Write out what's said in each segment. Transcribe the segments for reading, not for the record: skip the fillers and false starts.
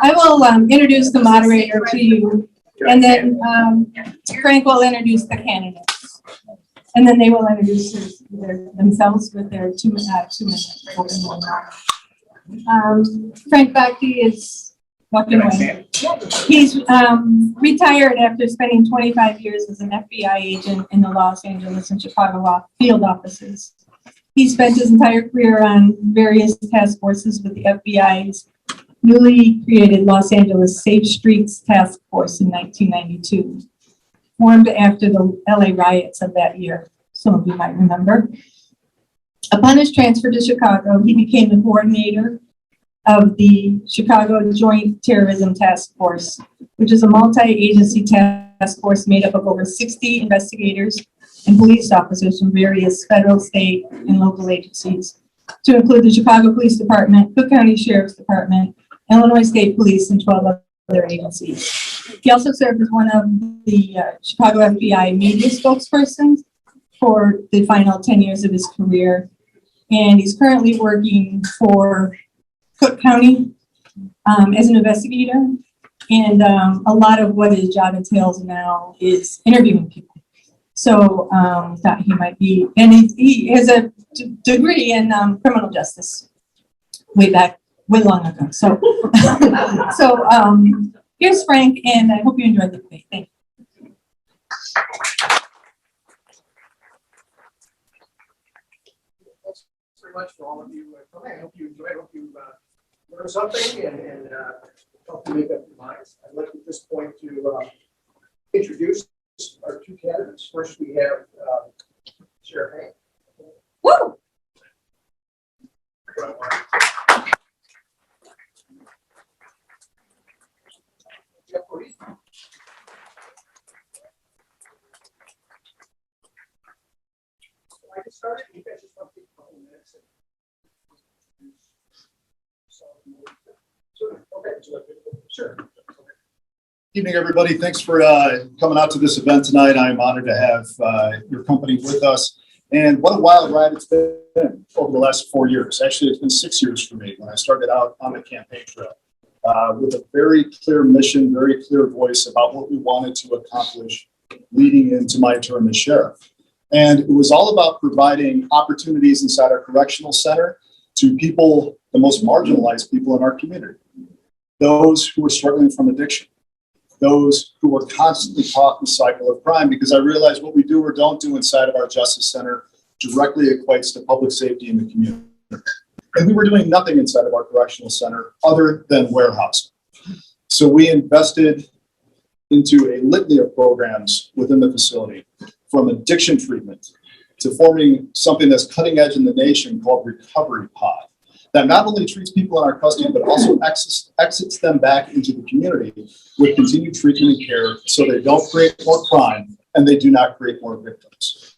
I will introduce the moderator to you, and then Frank will introduce the candidates, and then they will introduce themselves with their 2 minute open remarks. Frank Bochte is walking away. He's retired after spending 25 years as an FBI agent in the Los Angeles and Chicago law field offices. He spent his entire career on various task forces with the FBI's newly created Los Angeles Safe Streets Task Force in 1992, formed after the LA riots of that year. Some of you might remember. Upon his transfer to Chicago, he became the coordinator of the Chicago Joint Terrorism Task Force, which is a multi-agency task force made up of over 60 investigators and police officers from various federal, state, and local agencies, to include the Chicago Police Department, Cook County Sheriff's Department, Illinois State Police, and 12 other agencies. He also served as one of the Chicago FBI media spokespersons for the final 10 years of his career. And he's currently working for Cook County as an investigator. And a lot of what his job entails now is interviewing people. So thought he might be, and he has a degree in criminal justice way long ago. So, here's Frank, and I hope you enjoyed the debate. Thank you. Thanks very much for all of you coming. I hope you enjoyed. I hope you learned something and help you make up your minds. I'd like at this point to introduce our 2 candidates. First, we have Sheriff Hain. Woo! Jeff Bodin. I can start. You guys just want to take a couple minutes and Sure. Evening, everybody. Thanks for coming out to this event tonight. I'm honored to have your company with us. And what a wild ride it's been over the last 4 years. Actually, it's been 6 years for me when I started out on the campaign trail with a very clear mission, very clear voice about what we wanted to accomplish leading into my term as sheriff. And it was all about providing opportunities inside our correctional center to people, the most marginalized people in our community, those who are struggling from addiction, those who are constantly caught in the cycle of crime, because I realize what we do or don't do inside of our justice center directly equates to public safety in the community. And we were doing nothing inside of our correctional center other than warehousing. So we invested into a litany of programs within the facility, from addiction treatment to forming something that's cutting edge in the nation called Recovery Pod, that not only treats people in our custody, but also exits them back into the community with continued treatment and care so they don't create more crime and they do not create more victims.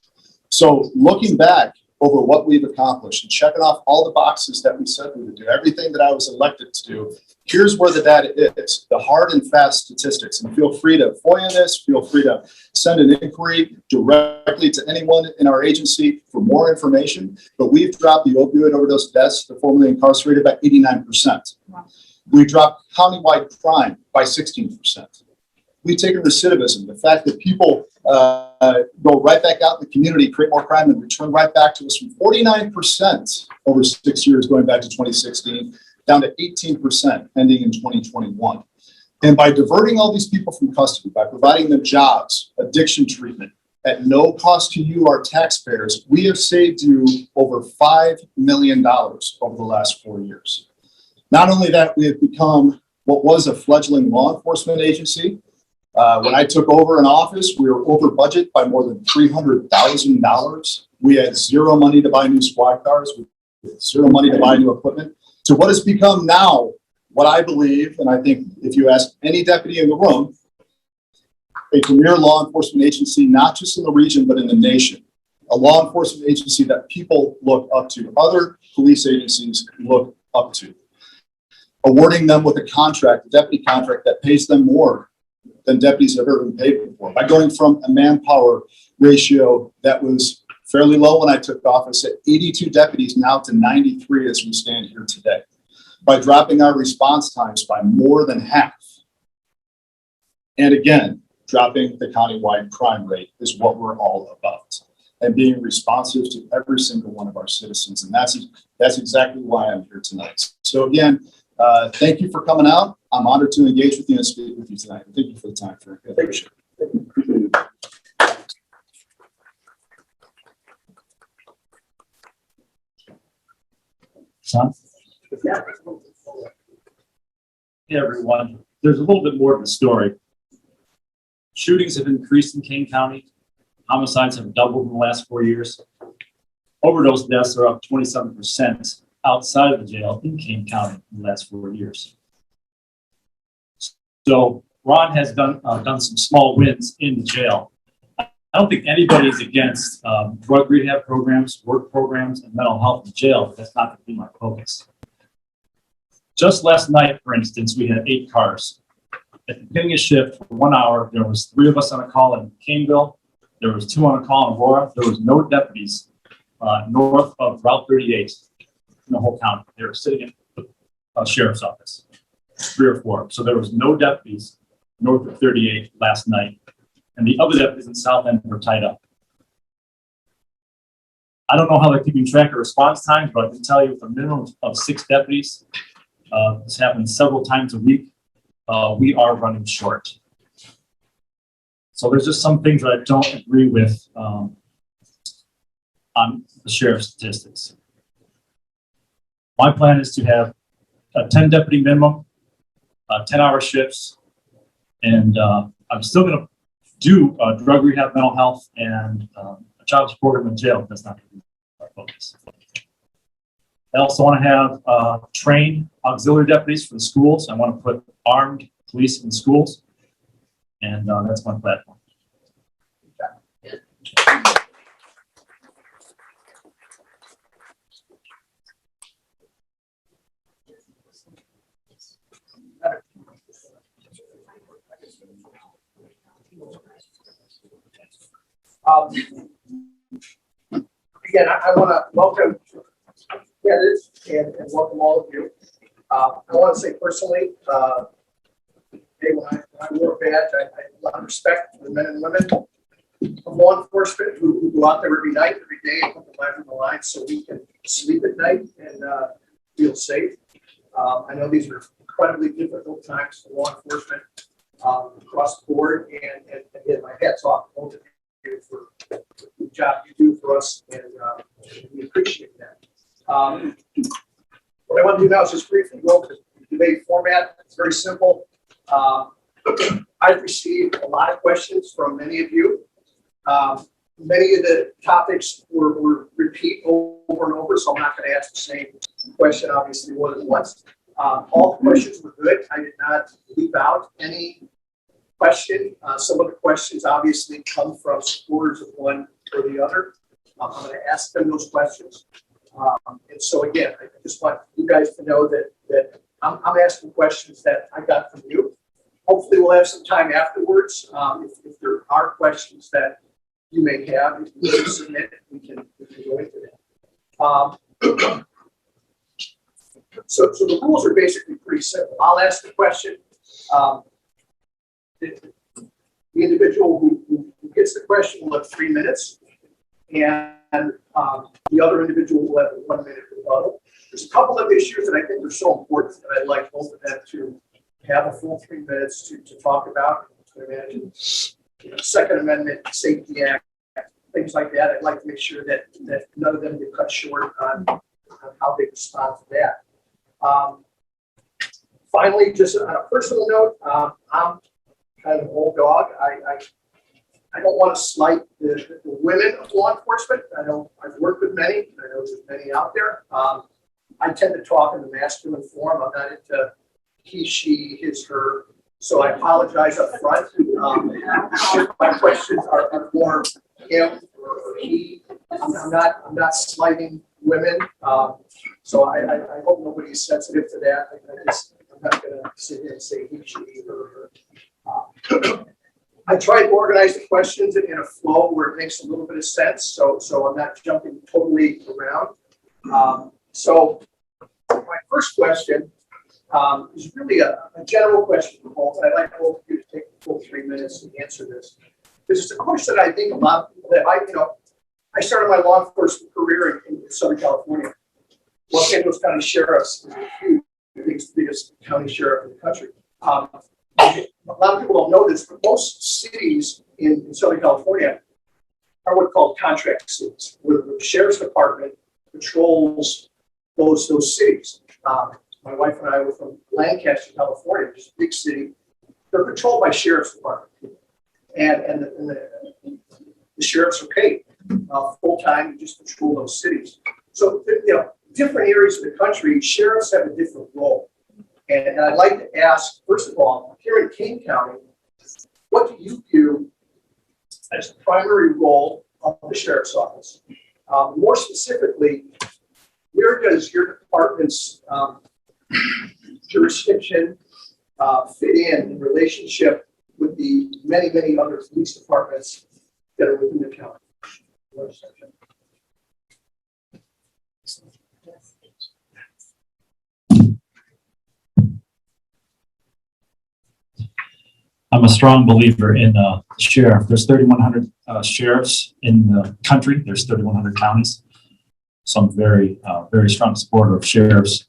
So looking back over what we've accomplished and checking off all the boxes that we said we would do, everything that I was elected to do, here's where the data is, the hard and fast statistics. And feel free to FOIA this, feel free to send an inquiry directly to anyone in our agency for more information. But we've dropped the opioid overdose deaths, the formerly incarcerated, by 89%. Wow. We dropped countywide crime by 16%. We've taken recidivism, the fact that people go right back out in the community, create more crime, and return right back to us, from 49% over 6 years going back to 2016, down to 18% ending in 2021. And by diverting all these people from custody, by providing them jobs, addiction treatment, at no cost to you, our taxpayers, we have saved you over $5 million over the last 4 years. Not only that, we have become what was a fledgling law enforcement agency. When I took over in office, we were over budget by more than $300,000. We had zero money to buy new squad cars. We had zero money to buy new equipment. To what has become now, what I believe, and I think if you ask any deputy in the room, a premier law enforcement agency, not just in the region, but in the nation. A law enforcement agency that people look up to, other police agencies look up to. Awarding them with a contract, a deputy contract that pays them more than deputies have ever been paid before, by going from a manpower ratio that was fairly low when I took office, at 82 deputies, now to 93 as we stand here today. By dropping our response times by more than half. And again, dropping the countywide crime rate is what we're all about. And being responsive to every single one of our citizens. And that's exactly why I'm here tonight. So again, thank you for coming out. I'm honored to engage with you and speak with you tonight. Thank you for the time. I appreciate it. Son? Hey everyone, there's a little bit more of the story. Shootings have increased in Kane County. Homicides have doubled in the last 4 years. Overdose deaths are up 27% outside of the jail in Kane County in the last 4 years. So Ron has done some small wins in the jail. I don't think anybody is against drug rehab programs, work programs, and mental health in jail, but that's not going to be my focus. Just last night, for instance, we had 8 cars. At the beginning of shift, for 1 hour, there was 3 of us on a call in Caneville. There was 2 on a call in Aurora. There was no deputies north of Route 38 in the whole county. They were sitting in the sheriff's office, 3 or 4. So there was no deputies north of 38 last night. And the other deputies in South End were tied up. I don't know how they're keeping track of response times, but I can tell you with a minimum of 6 deputies, this happens several times a week, we are running short. So there's just some things that I don't agree with on the sheriff's statistics. My plan is to have a 10 deputy minimum, 10-hour shifts, and I'm still going to do drug rehab, mental health, and a child support program in jail. That's not going to be our focus. I also want to have trained auxiliary deputies for the schools. I want to put armed police in schools, and that's my platform. Again, I want to welcome candidates and welcome all of you. I want to say personally, when I wore a badge, I have a lot of respect for the men and women of law enforcement who go out there every night, every day, and put the life on the line so we can sleep at night and feel safe. I know these are incredibly difficult times for law enforcement across the board, and again, my hat's off to both of you for the job you do for us, and we appreciate that. What I want to do now is just briefly go over the debate format. It's very simple. I've received a lot of questions from many of you. Many of the topics were repeat over and over, so I'm not going to ask the same question, obviously, more than once. All the questions were good. I did not leave out any question. Some of the questions obviously come from supporters of one or the other. I'm going to ask them those questions. And so again, I just want you guys to know that I'm asking questions that I got from you. Hopefully we'll have some time afterwards. If there are questions that you may have, if you can submit, we can go into that. So the rules are basically pretty simple. I'll ask the question. The individual who gets the question will have 3 minutes, and the other individual will have a 1 minute rebuttal. There's a couple of issues that I think are so important that I'd like both of them to have a full 3 minutes to talk about. I imagine, Second Amendment, Safety Act, things like that. I'd like to make sure that none of them get cut short on how they respond to that. Finally, just on a personal note, I'm kind of an old dog. I don't want to slight the women of law enforcement. I know I've worked with many. I know there's many out there. I tend to talk in the masculine form. I'm not into he, she, his, her. So I apologize up front. My questions are more him or he. I'm not slighting women. So I hope nobody's sensitive to that. I'm not going to sit here and say he, she, her. I try to organize the questions in a flow where it makes a little bit of sense, so I'm not jumping totally around. So my first question is really a general question for both. I'd like both of you to take the full 3 minutes to answer this. This is a question I think a lot of people that I started my law enforcement career in Southern California. Los Angeles County Sheriff's is the biggest county sheriff in the country. A lot of people don't know this, but most cities in Southern California are what's called contract cities, where the sheriff's department patrols those cities. My wife and I were from Lancaster, California, which is a big city. They're patrolled by sheriff's department, and the sheriffs are paid full time to just patrol those cities. So different areas of the country, sheriffs have a different role. And I'd like to ask, first of all, here in Kane County, what do you view as the primary role of the sheriff's office? More specifically, where does your department's jurisdiction fit in relationship with the many, many other police departments that are within the county? I'm a strong believer in the sheriff. There's 3,100 sheriffs in the country. There's 3,100 counties. So I'm very strong supporter of sheriffs.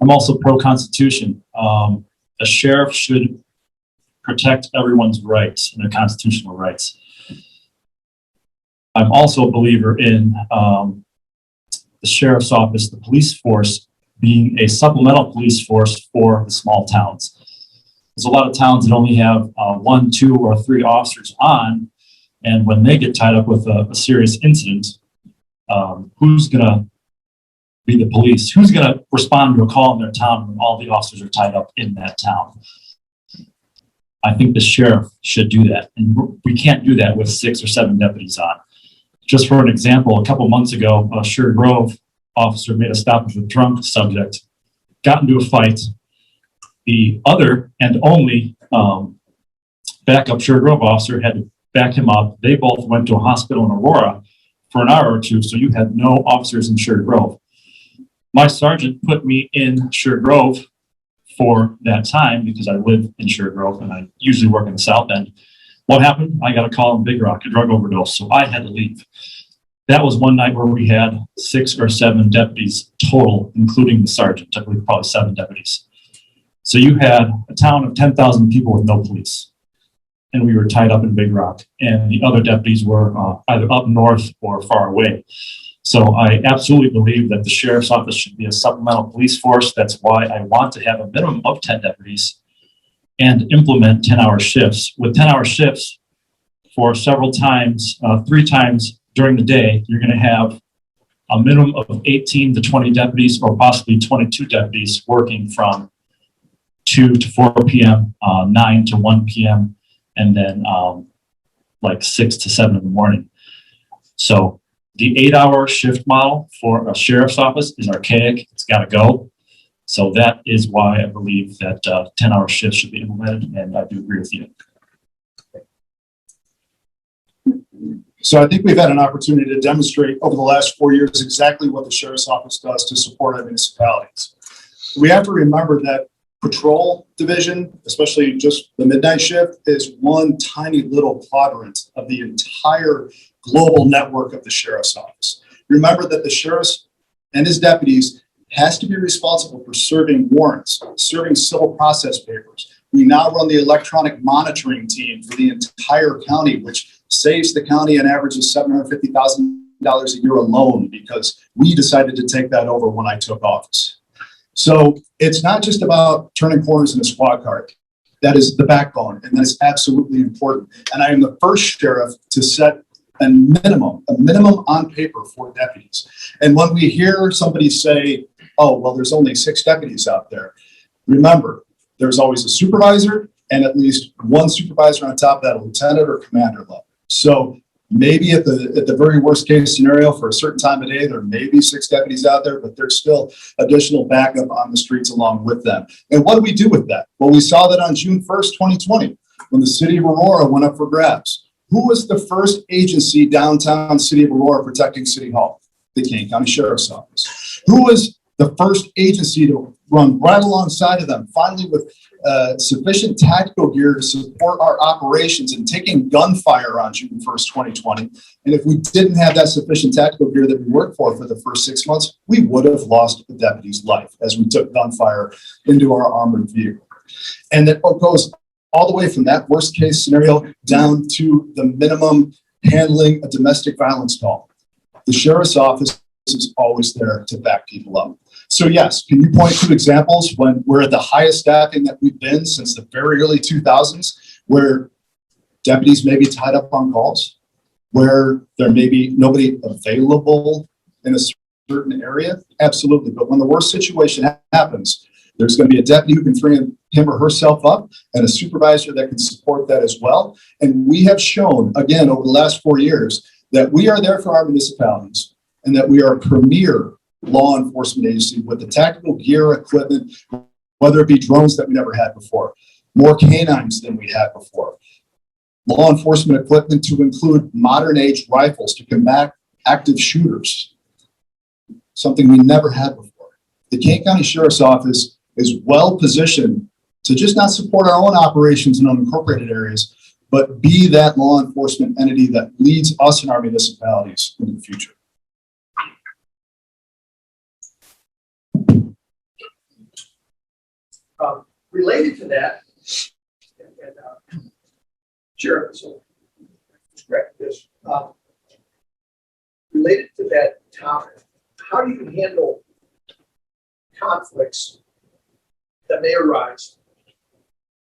I'm also pro-Constitution. A sheriff should protect everyone's rights and their constitutional rights. I'm also a believer in the sheriff's office, the police force, being a supplemental police force for the small towns. There's a lot of towns that only have 1, 2, or 3 officers on, and when they get tied up with a serious incident, who's going to be the police? Who's going to respond to a call in their town when all the officers are tied up in that town? I think the sheriff should do that, and we can't do that with 6 or 7 deputies on. Just for an example, a couple months ago, a Sugar Grove officer made a stop with a drunk subject, got into a fight. The other and only backup Sugar Grove officer had to back him up. They both went to a hospital in Aurora for an hour or two, so you had no officers in Sugar Grove. My sergeant put me in Sugar Grove for that time because I live in Sugar Grove and I usually work in the South End. What happened? I got a call in Big Rock, a drug overdose, so I had to leave. That was one night where we had 6 or 7 deputies total, including the sergeant. I believe probably 7 deputies. So you had a town of 10,000 people with no police, and we were tied up in Big Rock, and the other deputies were either up north or far away. So I absolutely believe that the sheriff's office should be a supplemental police force. That's why I want to have a minimum of 10 deputies and implement 10-hour shifts. With 10-hour shifts for several times, 3 times during the day, you're going to have a minimum of 18 to 20 deputies or possibly 22 deputies working from 2 to 4 p.m., 9 to 1 p.m., and then like 6 to 7 in the morning. So the 8-hour shift model for a sheriff's office is archaic. It's got to go. So that is why I believe that 10-hour shifts should be implemented, and I do agree with you. So I think we've had an opportunity to demonstrate over the last 4 years exactly what the sheriff's office does to support our municipalities. We have to remember that patrol division, especially just the midnight shift, is one tiny little quadrant of the entire global network of the sheriff's office. Remember that the sheriff and his deputies has to be responsible for serving warrants, serving civil process papers. We now run the electronic monitoring team for the entire county, which saves the county an average of $750,000 a year alone because we decided to take that over when I took office. So it's not just about turning corners in a squad car. That is the backbone, and that is absolutely important. And I am the first sheriff to set a minimum on paper for deputies. And when we hear somebody say, oh, well, there's only 6 deputies out there, remember, there's always a supervisor and at least one supervisor on top of that, a lieutenant or commander level. So maybe at the very worst case scenario for a certain time of day, there may be 6 deputies out there, but there's still additional backup on the streets along with them. And what do we do with that? Well, we saw that on June 1st, 2020, When the city of Aurora went up for grabs, who was the first agency downtown city of Aurora protecting City Hall? The Kane County Sheriff's Office. Who was the first agency to run right alongside of them, finally with sufficient tactical gear to support our operations and taking gunfire on June 1st, 2020. And if we didn't have that sufficient tactical gear that we worked for the first 6 months, we would have lost a deputy's life as we took gunfire into our armored vehicle. And it goes all the way from that worst case scenario down to the minimum handling a domestic violence call. The sheriff's office is always there to back people up. So yes, can you point to examples when we're at the highest staffing that we've been since the very early 2000s, where deputies may be tied up on calls, where there may be nobody available in a certain area? Absolutely. But when the worst situation happens, there's going to be a deputy who can free him or herself up and a supervisor that can support that as well. And we have shown, again, over the last 4 years, that we are there for our municipalities and that we are a premier law enforcement agency with the tactical gear, equipment, whether it be drones that we never had before, more canines than we had before, law enforcement equipment to include modern age rifles to combat active shooters, something we never had before. The Kane County Sheriff's Office is well positioned to just not support our own operations in unincorporated areas, but be that law enforcement entity that leads us and our municipalities into the future. Related to that, Sheriff, so correct this. Related to that topic, how do you handle conflicts that may arise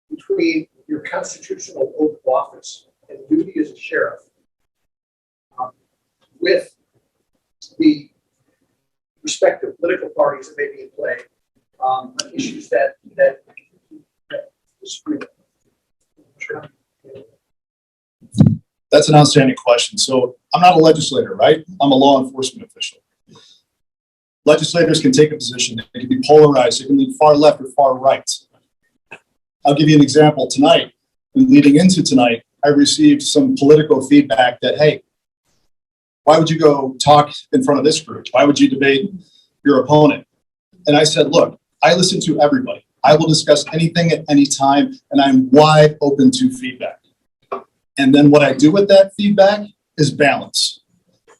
between your constitutional oath of office and duty as a sheriff with the respective political parties that may be in play on issues that That's an outstanding question. So I'm not a legislator, right? I'm a law enforcement official. Legislators can take a position. They can be polarized. They can lean far left or far right. I'll give you an example. Tonight, and leading into tonight, I received some political feedback that, hey, why would you go talk in front of this group? Why would you debate your opponent? And I said, look, I listen to everybody. I will discuss anything at any time, and I'm wide open to feedback. And then what I do with that feedback is balance.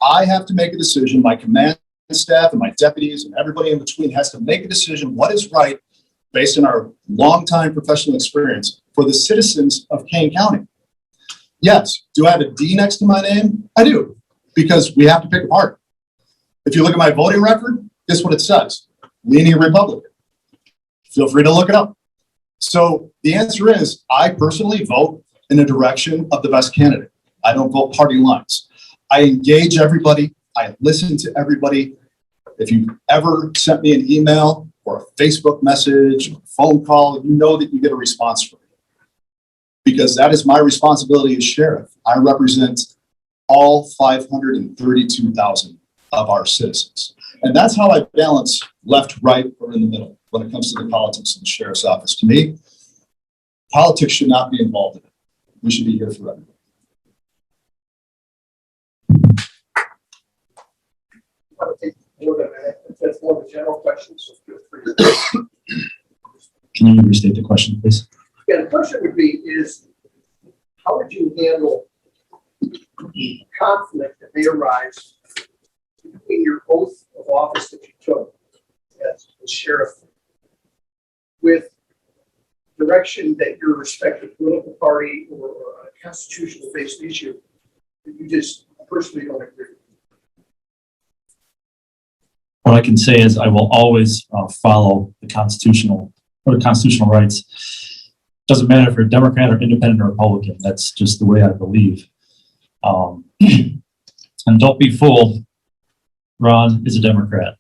I have to make a decision. My command staff and my deputies and everybody in between has to make a decision what is right based on our long-time professional experience for the citizens of Kane County. Yes, do I have a D next to my name? I do, because we have to pick a party. If you look at my voting record, guess what it says? Leaning Republican. Feel free to look it up. So the answer is, I personally vote in the direction of the best candidate. I don't vote party lines. I engage everybody. I listen to everybody. If you ever sent me an email or a Facebook message or a phone call, you know that you get a response from me. Because that is my responsibility as sheriff. I represent all 532,000 of our citizens. And that's how I balance left, right, or in the middle when it comes to the politics of the sheriff's office. To me, politics should not be involved in it. We should be here for everybody. That's more of a general question, so feel free. Can you restate the question, please? Yeah, the question would be is, how would you handle conflict that may arise between your oath of office that you took as sheriff with direction that your respective political party or a constitutional based issue that you just personally don't agree with? What I can say is I will always follow the constitutional rights. Doesn't matter if you're a Democrat or independent or Republican. That's just the way I believe. And don't be fooled. Ron is a Democrat.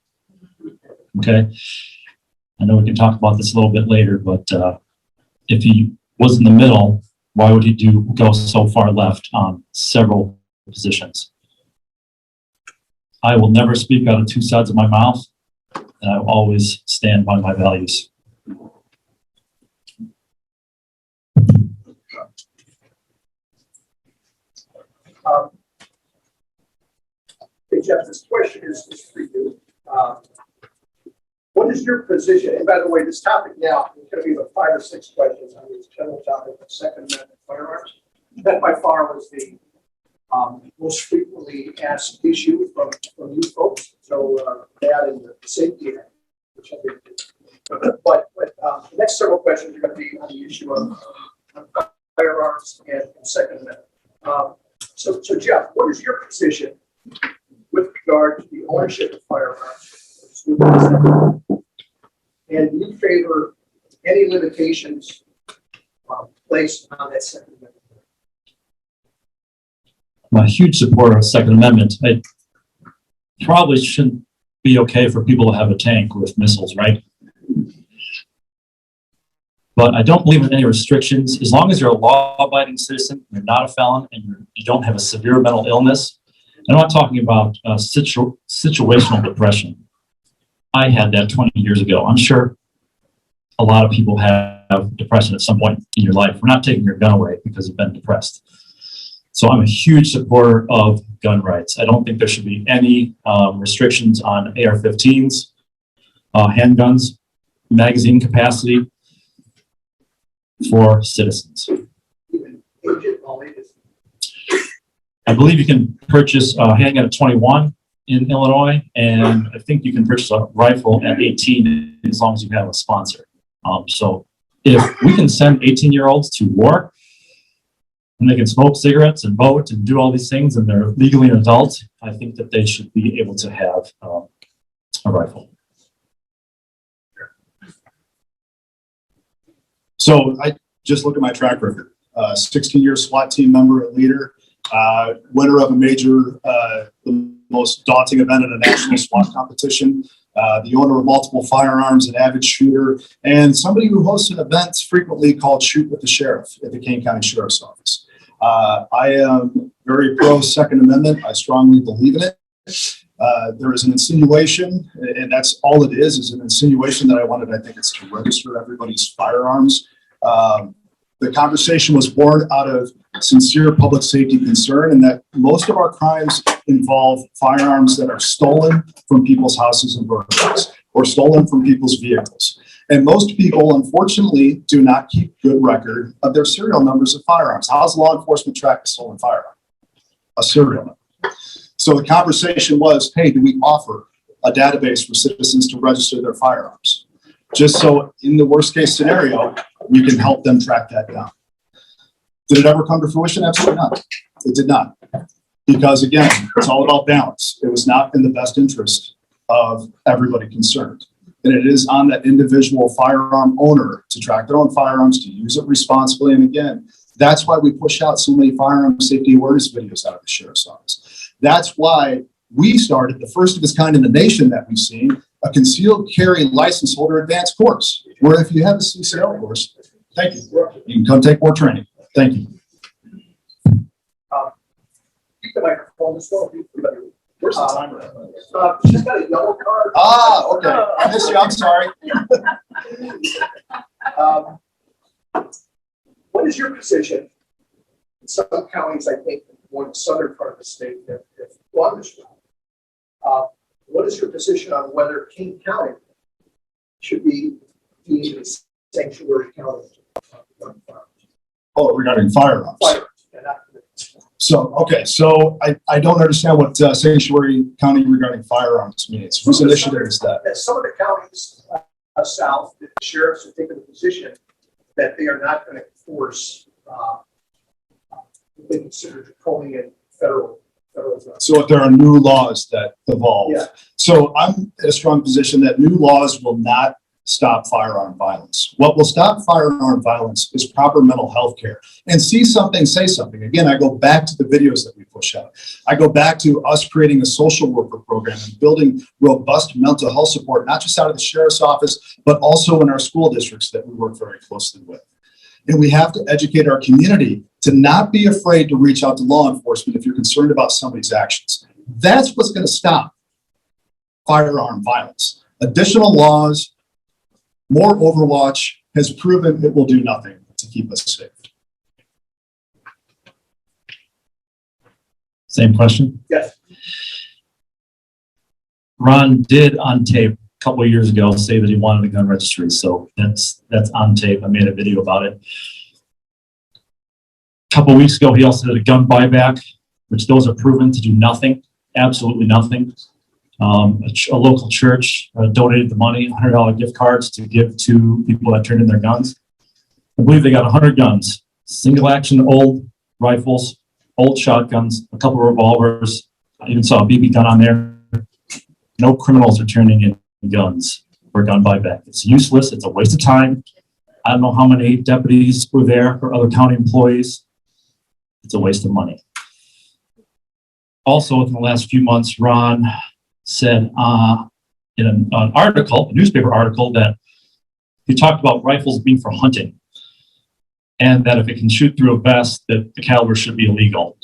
Okay. I know we can talk about this a little bit later, but if he was in the middle, why would he go so far left on several positions? I will never speak out of two sides of my mouth, and I will always stand by my values. Hey, Jeff, this question is for you. What is your position? And by the way, this topic now is going to be about 5 or 6 questions on this general topic of Second Amendment firearms. That by far was the most frequently asked issue from you folks. So that and the safety act, which I think. But the next several questions are going to be on the issue of firearms and Second Amendment. So Jeff, what is your position with regard to the ownership of firearms? And do you favor any limitations placed on that Second Amendment? I'm a huge supporter of Second Amendment. It probably shouldn't be okay for people to have a tank with missiles, right? But I don't believe in any restrictions. As long as you're a law-abiding citizen, you're not a felon, and you don't have a severe mental illness. I'm not talking about situational depression. I had that 20 years ago. I'm sure a lot of people have depression at some point in your life. We're not taking your gun away because you've been depressed. So I'm a huge supporter of gun rights. I don't think there should be any restrictions on AR-15s, handguns, magazine capacity for citizens. I believe you can purchase a handgun at 21 in Illinois, and I think you can purchase a rifle at 18 as long as you have a sponsor. So if we can send 18-year-olds to war, and they can smoke cigarettes and vote and do all these things, and they're legally an adult, I think that they should be able to have a rifle. So I just look at my track record. 16-year SWAT team member and leader, winner of a major, the most daunting event in a national SWAT competition, the owner of multiple firearms, an avid shooter, and somebody who hosts an event frequently called Shoot with the Sheriff at the Kane County Sheriff's Office. I am very pro Second Amendment. I strongly believe in it. There is an insinuation, and that's all it is an insinuation that I wanted. I think it's to register everybody's firearms. The conversation was born out of sincere public safety concern, and that most of our crimes involve firearms that are stolen from people's houses and burglaries or stolen from people's vehicles. And most people, unfortunately, do not keep good record of their serial numbers of firearms. How does law enforcement track a stolen firearm? A serial number. So the conversation was, hey, do we offer a database for citizens to register their firearms? Just so in the worst case scenario, we can help them track that down. Did it ever come to fruition? Absolutely not. It did not. Because again, it's all about balance. It was not in the best interest of everybody concerned. And it is on that individual firearm owner to track their own firearms, to use it responsibly. And again, that's why we push out so many firearm safety awareness videos out of the Sheriff's Office. That's why we started the first of its kind in the nation that we've seen, a concealed carry license holder advanced course, where if you have a CCL course, thank you, you can come take more training. Thank you. Keep the microphone as well. Where's the timer? She's got a yellow card. Ah, okay. I missed you. I'm sorry. What is your position? In some counties, I think, more in the southern part of the state, have gone this route. What is your position on whether Kane County should be deemed a sanctuary county? Oh, regarding firearms. So, okay, so I don't understand what sanctuary county regarding firearms means. Whose initiative is that? Some of the counties south, the sheriffs have taken the position that they are not going to enforce what they consider draconian federal. So if there are new laws that evolve. Yeah. So I'm in a strong position that new laws will not stop firearm violence. What will stop firearm violence is proper mental health care. And see something, say something. Again, I go back to the videos that we push out. I go back to us creating a social worker program and building robust mental health support, not just out of the sheriff's office, but also in our school districts that we work very closely with. And we have to educate our community to not be afraid to reach out to law enforcement if you're concerned about somebody's actions. That's what's going to stop firearm violence. Additional laws, more overwatch has proven it will do nothing to keep us safe. Same question. Yes. Ron did on tape a couple of years ago say that he wanted a gun registry, so that's on tape. I made a video about it. A couple of weeks ago, he also did a gun buyback, which those are proven to do nothing, absolutely nothing. A local church donated the money, $100 gift cards to give to people that turned in their guns. I believe they got 100 guns, single action old rifles, old shotguns, a couple of revolvers. I even saw a BB gun on there. No criminals are turning in guns for gun buyback. It's useless. It's a waste of time. I don't know how many deputies were there or other county employees. It's a waste of money. Also, in the last few months, Ron said in an article, a newspaper article, that he talked about rifles being for hunting, and that if it can shoot through a vest, that the caliber should be illegal.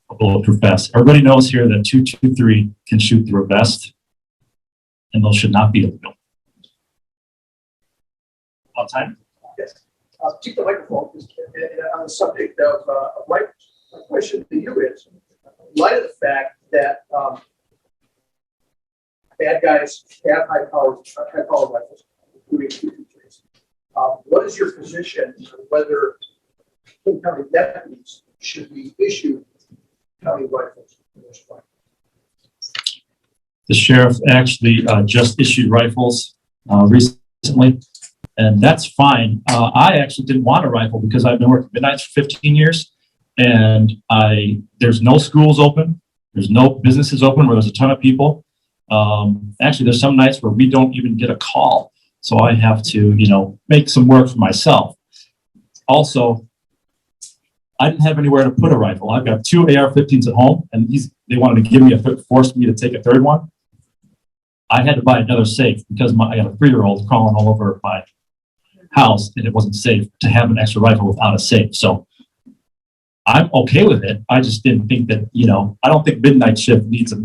A bulletproof vest. Everybody knows here that .223 can shoot through a vest, and those should not be illegal. On time? Yes. Keep the microphone on the subject of rifles. My question to you is, in light of the fact that bad guys have high-powered rifles, including .223s, what is your position on whether Kane County deputies should be issued county rifles in this way? The sheriff actually just issued rifles recently, and that's fine. I actually didn't want a rifle because I've been working midnights for 15 years, and there's no schools open, there's no businesses open where there's a ton of people. Actually, there's some nights where we don't even get a call, so I have to, make some work for myself. Also, I didn't have anywhere to put a rifle. I've got 2 AR-15s at home, and they wanted to give me forced me to take a third one. I had to buy another safe because I got a 3-year-old crawling all over my house, and it wasn't safe to have an extra rifle without a safe. So I'm okay with it. I just didn't think that, I don't think midnight shift needs a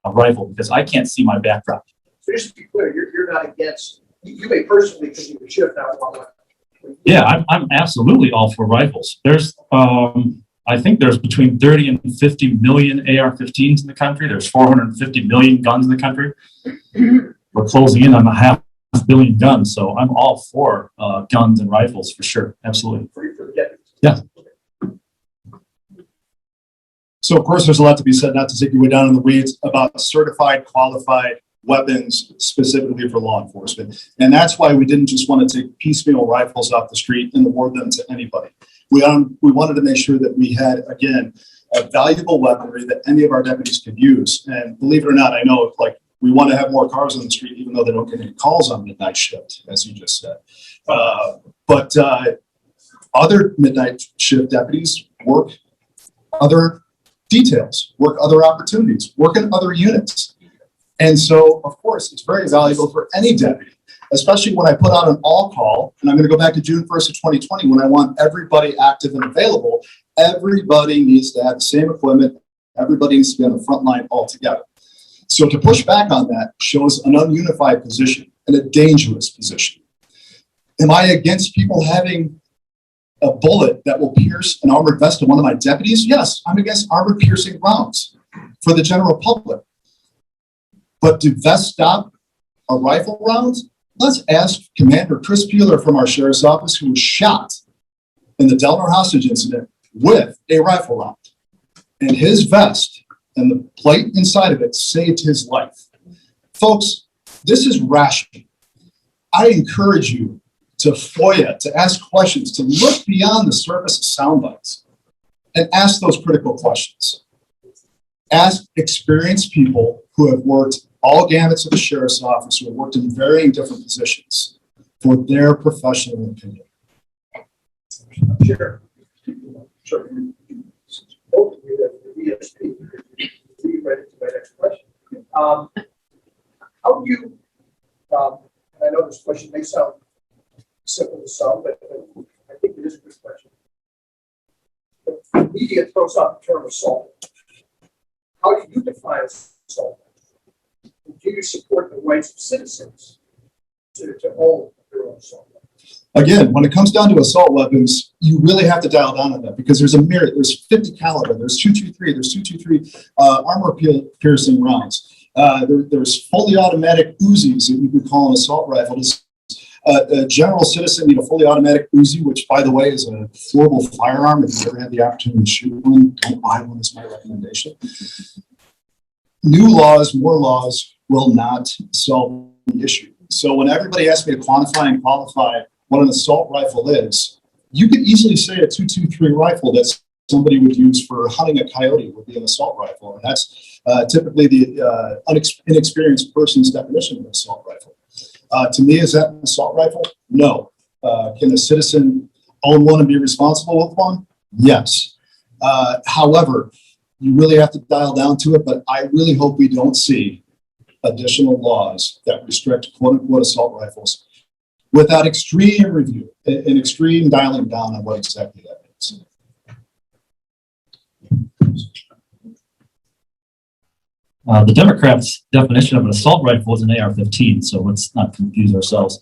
rifle because I can't see my backdrop. So just to be clear, you're not against, you may personally continue to shift out one way. Yeah, I'm absolutely all for rifles. There's, I think there's between 30 and 50 million AR-15s in the country. There's 450 million guns in the country. We're closing in on a 500 million guns, so I'm all for guns and rifles for sure. Absolutely. Yeah. So of course, there's a lot to be said, not to take you way down in the weeds, about certified, qualified weapons specifically for law enforcement. And that's why we didn't just want to take piecemeal rifles off the street and award them to anybody. We wanted to make sure that we had, again, a valuable weaponry that any of our deputies could use. And believe it or not, I know we want to have more cars on the street, even though they don't get any calls on midnight shift, as you just said. But other midnight shift deputies work other details, work other opportunities, work in other units. And so, of course, it's very valuable for any deputy, especially when I put out an all call, and I'm going to go back to June 1st of 2020, when I want everybody active and available. Everybody needs to have the same equipment. Everybody needs to be on the front line altogether. So to push back on that shows an ununified position and a dangerous position. Am I against people having a bullet that will pierce an armored vest of one of my deputies? Yes, I'm against armored piercing rounds for the general public. But do vests stop a rifle round? Let's ask Commander Chris Peeler from our sheriff's office, who was shot in the Delaware hostage incident with a rifle round. And his vest and the plate inside of it saved his life. Folks, this is rational. I encourage you to FOIA, to ask questions, to look beyond the surface of sound bites and ask those critical questions. Ask experienced people who have worked all gamuts of the sheriff's office, who have worked in varying different positions, for their professional opinion. Sure. Both of you have the ESP. Be ready to my next question. How do you, I know this question may sound simple to some, but I think it is a good question. The media throws out the term assault. How do you define assault? Do you support the rights of citizens to own their own assault weapons? Again, when it comes down to assault weapons, you really have to dial down on that, because there's a myriad. There's 50 caliber, there's .223, there's .223 armor piercing rounds. There's fully automatic Uzis that you could call an assault rifle. A general citizen need a fully automatic Uzi, which, by the way, is a horrible firearm. If you ever had the opportunity to shoot one, don't buy one. Is my recommendation. New laws, more laws will not solve the issue. So when everybody asks me to quantify and qualify what an assault rifle is, you could easily say a .223 rifle that somebody would use for hunting a coyote would be an assault rifle, and that's typically the inexperienced person's definition of an assault rifle. To me, is that an assault rifle? No. Can a citizen own one and be responsible with one? Yes. However, you really have to dial down to it, but I really hope we don't see additional laws that restrict quote-unquote assault rifles without extreme review and extreme dialing down on what exactly that means. The Democrats' definition of an assault rifle is an AR-15, so let's not confuse ourselves.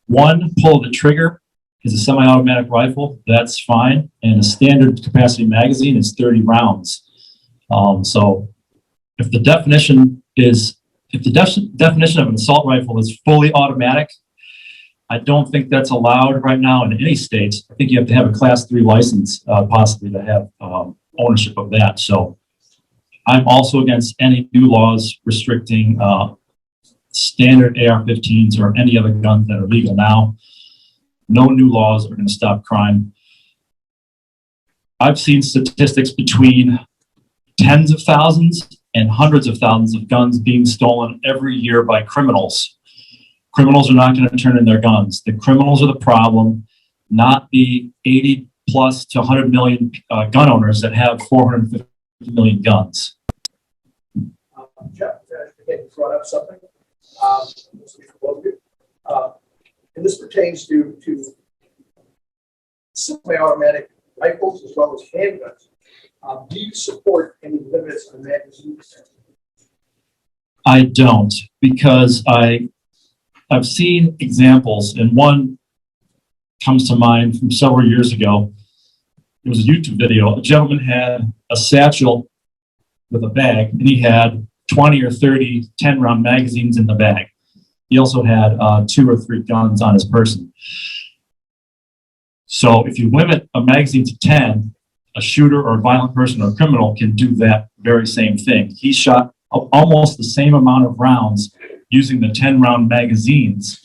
One pull of the trigger is a semi-automatic rifle, that's fine, and a standard capacity magazine is 30 rounds. So if the definition of an assault rifle is fully automatic, I don't think that's allowed right now in any state. I think you have to have a Class 3 license, possibly, to have ownership of that. So I'm also against any new laws restricting standard AR-15s or any other guns that are legal now. No new laws are going to stop crime. I've seen statistics between tens of thousands and hundreds of thousands of guns being stolen every year by criminals. Criminals are not going to turn in their guns. The criminals are the problem, not the 80 plus to 100 million gun owners that have 450 million guns. Jeff, again, you brought up something. And this pertains to semi-automatic rifles as well as handguns. Do you support any limits on magazines? I don't, because I've seen examples, and one comes to mind from several years ago. It was a YouTube video. A gentleman had a satchel with a bag, and he had 20 or 30 10-round magazines in the bag. He also had 2 or 3 guns on his person. So if you limit a magazine to 10, a shooter or a violent person or a criminal can do that very same thing. He shot almost the same amount of rounds using the 10-round magazines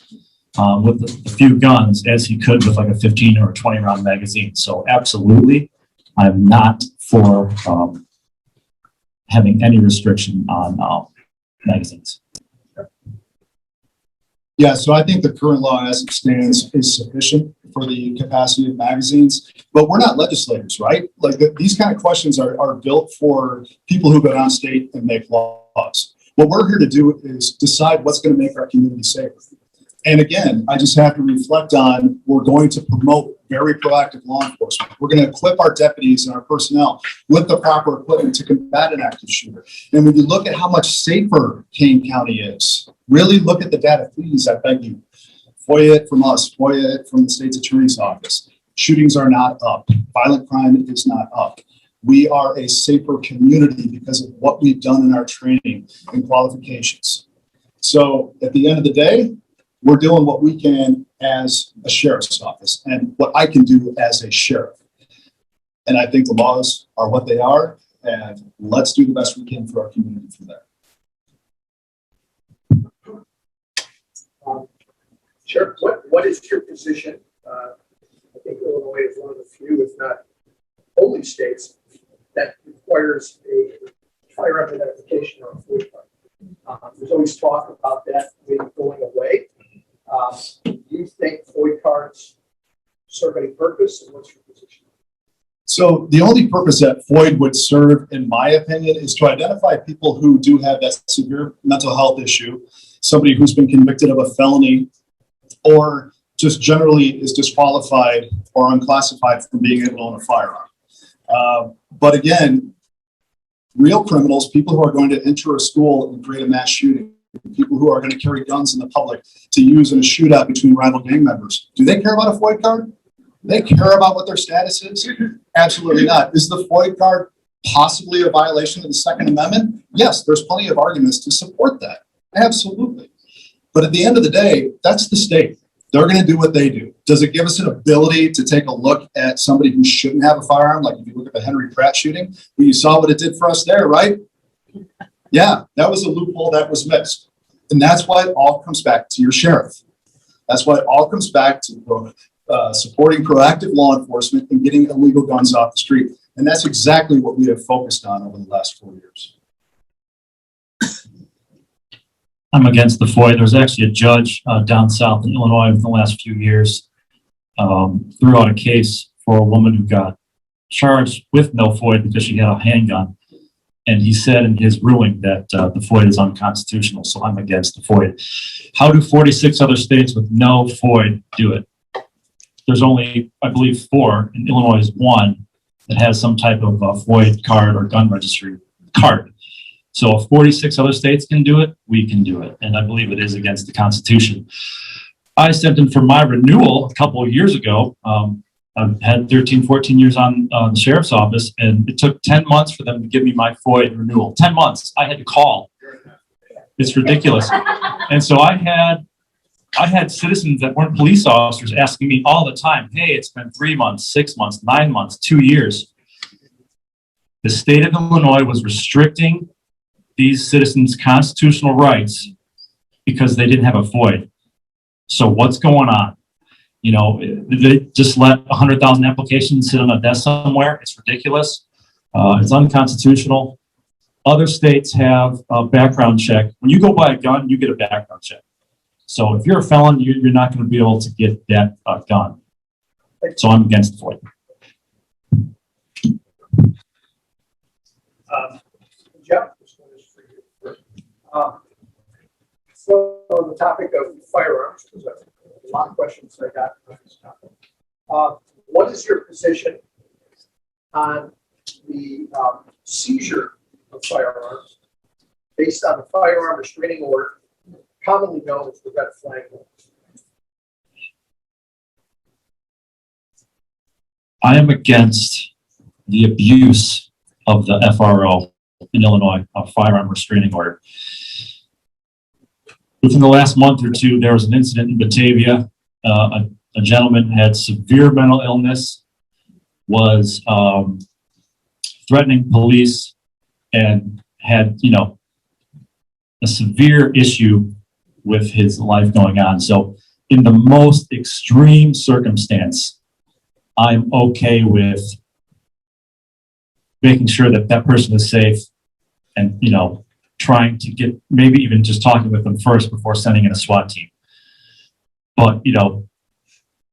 with a few guns as he could with like a 15 or a 20-round magazine. So absolutely, I'm not for having any restriction on magazines. Yeah, so I think the current law as it stands is sufficient for the capacity of magazines, but we're not legislators, right? Like these kind of questions are built for people who go down state and make laws. What we're here to do is decide what's going to make our community safer. And again, I just have to reflect on, we're going to promote very proactive law enforcement. We're going to equip our deputies and our personnel with the proper equipment to combat an active shooter. And when you look at how much safer Kane County is, really look at the data, please, I beg you. FOIA it from us, FOIA it from the state's attorney's office. Shootings are not up. Violent crime is not up. We are a safer community because of what we've done in our training and qualifications. So at the end of the day, we're doing what we can as a sheriff's office and what I can do as a sheriff. And I think the laws are what they are, and let's do the best we can for our community from there. Sheriff, what is your position? I think Illinois is one of the few, if not only states, that requires a firearm identification or a FOIA card. There's always talk about that maybe going away. Do you think FOIA cards serve any purpose, and what's your position? So the only purpose that FOIA would serve, in my opinion, is to identify people who do have that severe mental health issue, somebody who's been convicted of a felony, or just generally is disqualified or unclassified from being able to own a firearm. But again, real criminals, people who are going to enter a school and create a mass shooting, people who are going to carry guns in the public to use in a shootout between rival gang members, do they care about a FOIA card? Do they care about what their status is? Absolutely not. Is the FOIA card possibly a violation of the Second Amendment, yes, there's plenty of arguments to support that. Absolutely. But at the end of the day, that's the state. They're going to do what they do. Does it give us an ability to take a look at somebody who shouldn't have a firearm? Like if you look at the Henry Pratt shooting, well, you saw what it did for us there, right? Yeah, that was a loophole that was missed. And that's why it all comes back to your sheriff. That's why it all comes back to supporting proactive law enforcement and getting illegal guns off the street. And that's exactly what we have focused on over the last 4 years. I'm against the FOIA. There's actually a judge down south in Illinois in the last few years threw out a case for a woman who got charged with no FOIA because she had a handgun. And he said in his ruling that the FOIA is unconstitutional. So I'm against the FOIA. How do 46 other states with no FOIA do it? There's only, I believe, 4, and Illinois is 1 that has some type of FOIA card or gun registry card. So if 46 other states can do it, we can do it. And I believe it is against the Constitution. I sent in for my renewal a couple of years ago. I've had 13, 14 years on the sheriff's office, and it took 10 months for them to give me my FOIA renewal. 10 months. I had to call. It's ridiculous. And so I had citizens that weren't police officers asking me all the time, hey, it's been 3 months, 6 months, 9 months, 2 years. The state of Illinois was restricting these citizens' constitutional rights because they didn't have a FOIA. So what's going on? You know, they just let 100,000 applications sit on a desk somewhere. It's ridiculous. It's unconstitutional. Other states have a background check. When you go buy a gun, you get a background check. So if you're a felon, you're not going to be able to get that gun. So I'm against the FOIA. Jeff, this one is for you. So on the topic of firearms, because a lot of questions I got on this topic. What is your position on the seizure of firearms based on the firearm restraining order, commonly known as the red flag law? I am against the abuse of the FRO in Illinois, a firearm restraining order. Within the last month or two, there was an incident in Batavia. A gentleman had severe mental illness, was threatening police, and had, a severe issue with his life going on. So in the most extreme circumstance, I'm okay with making sure that that person is safe and, trying to get, maybe even just talking with them first before sending in a SWAT team. But,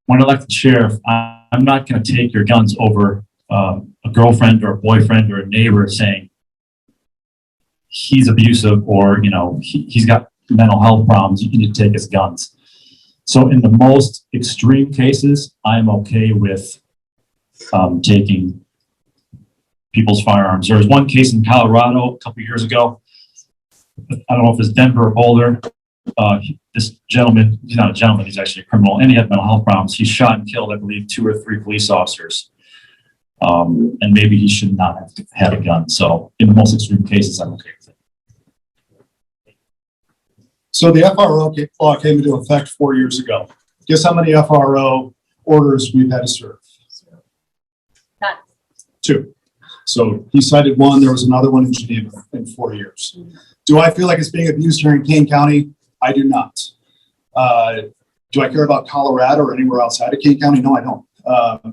when elected sheriff, I'm not going to take your guns over a girlfriend or a boyfriend or a neighbor saying he's abusive or, he's got mental health problems. You need to take his guns. So in the most extreme cases, I'm okay with taking people's firearms. There was one case in Colorado a couple of years ago. I don't know if it's Denver or Boulder. This gentleman, he's not a gentleman, he's actually a criminal, and he had mental health problems. He shot and killed, I believe, 2 or 3 police officers. And maybe he should not have had a gun. So in the most extreme cases, I'm okay with it. So the FRO law came into effect 4 years ago. Guess how many FRO orders we've had to serve? 2. So he cited 1. There was another one in Geneva in 4 years. Do I feel like it's being abused here in Kane County? I do not. Do I care about Colorado or anywhere outside of Kane County? No, I don't.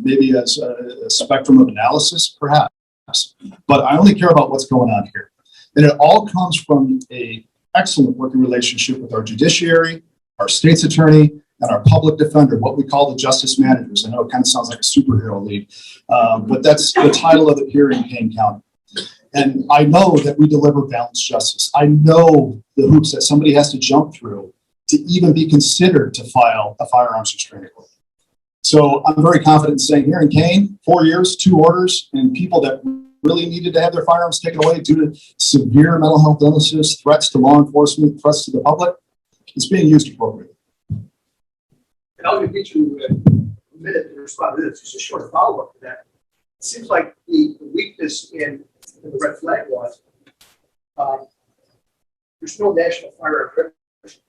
Maybe as a spectrum of analysis, perhaps. But I only care about what's going on here. And it all comes from an excellent working relationship with our judiciary, our state's attorney, and our public defender, what we call the justice managers. I know it kind of sounds like a superhero league, but that's the title of it here in Kane County. And I know that we deliver balanced justice. I know the hoops that somebody has to jump through to even be considered to file a firearms restraining order. So I'm very confident in saying here in Kane, 4 years, 2 orders, and people that really needed to have their firearms taken away due to severe mental health illnesses, threats to law enforcement, threats to the public, it's being used appropriately. And I'll get you a minute to respond to this. Just a short follow-up to that. It seems like the weakness in and the red flag was, there's no national firearm registry.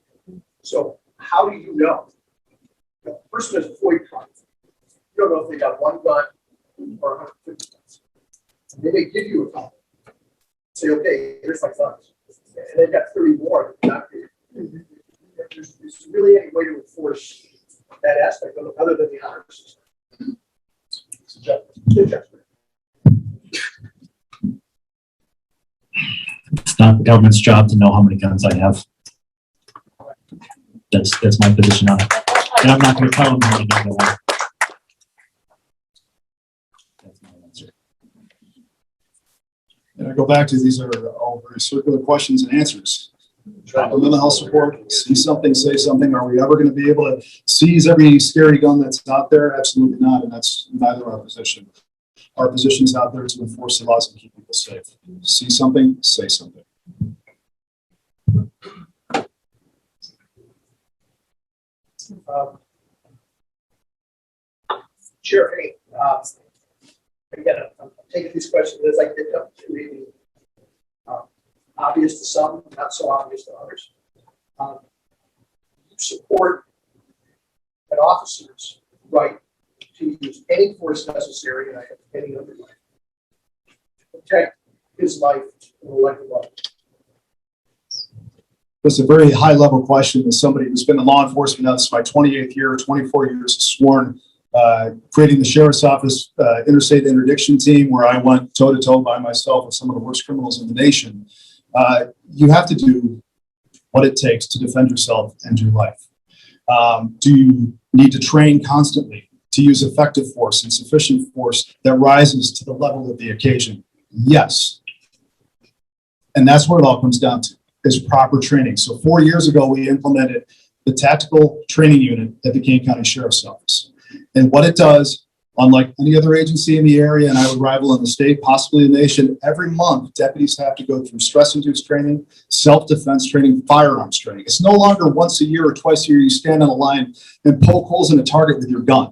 So how do you know? The person has a FOID card. You don't know if they got one gun or 150 guns. And they may give you a copy. Say, okay, here's my guns. And they've got 30 more. Not there's really any way to enforce that aspect of it other than the honor system. It's not the government's job to know how many guns I have. That's my position on it. And I'm not going to tell them how many guns I have. That's my answer. And I go back to, these are all very circular questions and answers. Mental health support, see something, say something. Are we ever going to be able to seize every scary gun that's out there? Absolutely not. And that's neither our position. Our position is out there to enforce the laws and keep people safe. See something, say something. Chair Hain, again, I'm taking these questions as I get them to maybe obvious to some, not so obvious to others. You support an officer's right to use any force necessary, and I have any other right, to protect his life and the life of others. It's a very high level question as somebody who's been in law enforcement now. This is my 28th year, 24 years sworn, creating the sheriff's office interstate interdiction team, where I went toe to toe by myself with some of the worst criminals in the nation. You have to do what it takes to defend yourself and your life. Do you need to train constantly to use effective force and sufficient force that rises to the level of the occasion? Yes. And that's what it all comes down to, is proper training. So 4 years ago, we implemented the tactical training unit at the Kane County Sheriff's Office. And what it does, unlike any other agency in the area, and I would rival in the state, possibly the nation, every month, deputies have to go through stress-induced training, self-defense training, firearms training. It's no longer once a year or twice a year you stand on a line and poke holes in a target with your gun.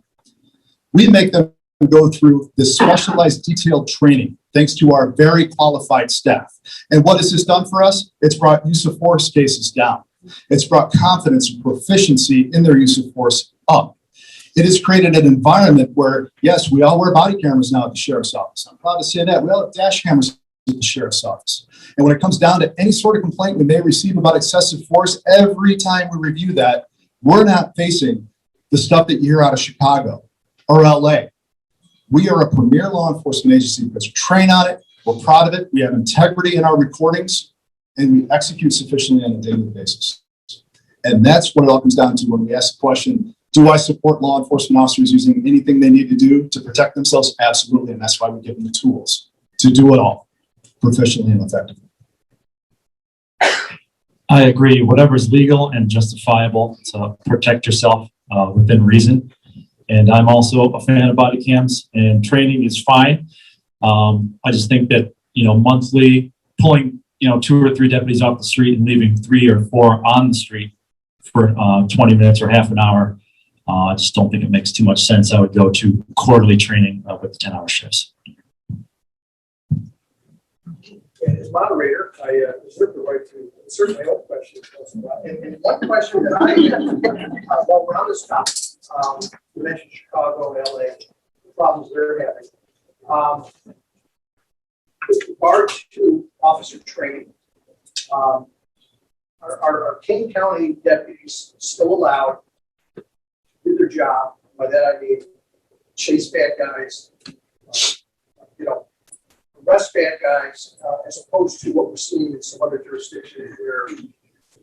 We make them go through this specialized detailed training thanks to our very qualified staff. And what has this done for us? It's brought use of force cases down. It's brought confidence and proficiency in their use of force up. It has created an environment where, yes, we all wear body cameras now at the sheriff's office. I'm proud to say that. We all have dash cameras at the sheriff's office. And when it comes down to any sort of complaint we may receive about excessive force, every time we review that, we're not facing the stuff that you hear out of Chicago or LA. We are a premier law enforcement agency because we train on it, we're proud of it, we have integrity in our recordings, and we execute sufficiently on a daily basis. And that's what it all comes down to when we ask the question, do I support law enforcement officers using anything they need to do to protect themselves? Absolutely, and that's why we give them the tools to do it all proficiently and effectively. I agree. Whatever is legal and justifiable to protect yourself within reason. And I'm also a fan of body cams, and training is fine. I just think that, monthly pulling, 2 or 3 deputies off the street and leaving 3 or 4 on the street for 20 minutes or half an hour, I just don't think it makes too much sense. I would go to quarterly training with 10-hour shifts. And as moderator, I reserve the right to insert my own questions. And one question that I have while we're on this topic, you mentioned Chicago and LA, the problems they're having. With regard to officer training, are Kane County deputies still allowed to do their job? By that I mean chase bad guys, arrest bad guys, as opposed to what we're seeing in some other jurisdictions where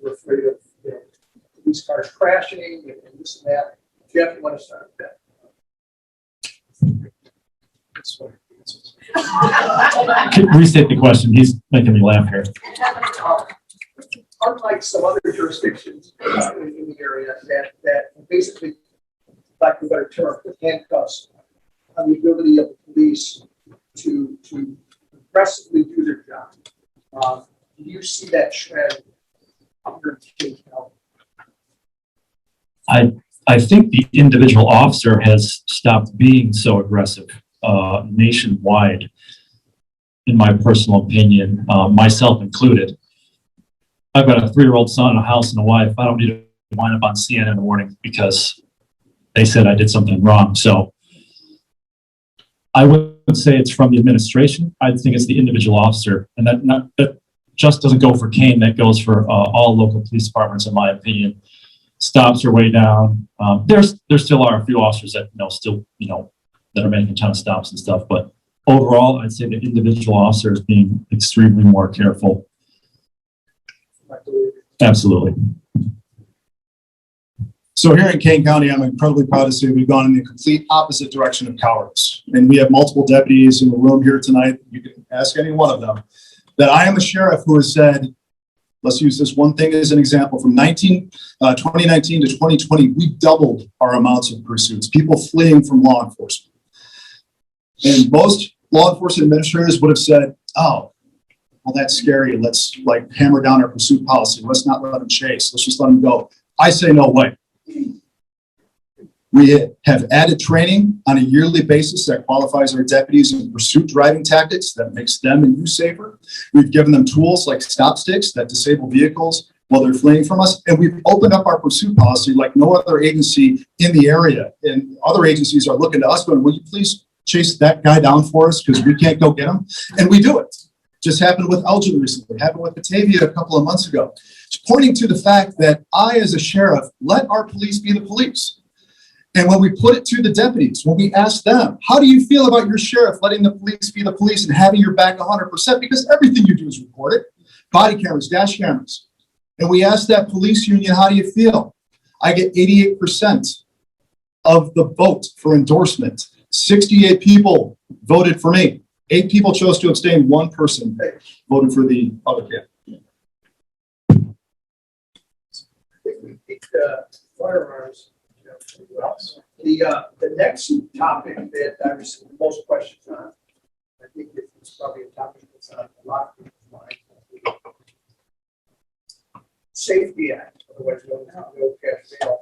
we're afraid of police cars crashing and this and that. Jeff, you want to start with that? Restate the question. He's making me laugh here. Unlike some other jurisdictions in the area that basically, like we better term, put handcuffs on the ability of the police to aggressively do their job. Do you see that trend under Kane County? I think the individual officer has stopped being so aggressive nationwide. in my personal opinion, myself included. I've got a 3-year-old son, a house, and a wife. I don't need to wind up on CNN in the morning because they said I did something wrong. So I wouldn't say it's from the administration. I think it's the individual officer, and that just doesn't go for Kane. That goes for all local police departments, in my opinion. Stops are way down. There still are a few officers that that are making a ton of stops and stuff, but overall, I'd say the individual officer is being extremely more careful. Absolutely. So here in Kane County, I'm incredibly proud to say we've gone in the complete opposite direction of cowardice. And we have multiple deputies in the room here tonight. You can ask any one of them that I am a sheriff who has said, let's use this one thing as an example. From 2019 to 2020, we doubled our amounts of pursuits, people fleeing from law enforcement. And most law enforcement administrators would have said, oh, well, that's scary. Let's hammer down our pursuit policy. Let's not let them chase. Let's just let them go. I say no way. We have added training on a yearly basis that qualifies our deputies in pursuit driving tactics that makes them and you safer. We've given them tools like stop sticks that disable vehicles while they're fleeing from us. And we've opened up our pursuit policy like no other agency in the area. And other agencies are looking to us going, will you please chase that guy down for us because we can't go get him? And we do it. Just happened with Elgin recently, happened with Batavia a couple of months ago. It's pointing to the fact that I, as a sheriff, let our police be the police. And when we put it to the deputies, when we ask them, how do you feel about your sheriff letting the police be the police and having your back 100%? Because everything you do is recorded, body cameras, dash cameras. And we ask that police union, how do you feel? I get 88% of the vote for endorsement. 68 people voted for me. 8 people chose to abstain. 1 person voted for the other candidate. I think we picked firearms. The next topic that I received the most questions on, I think it's probably a topic that's on a lot of people's minds. Safety Act, otherwise known as the old cash bail.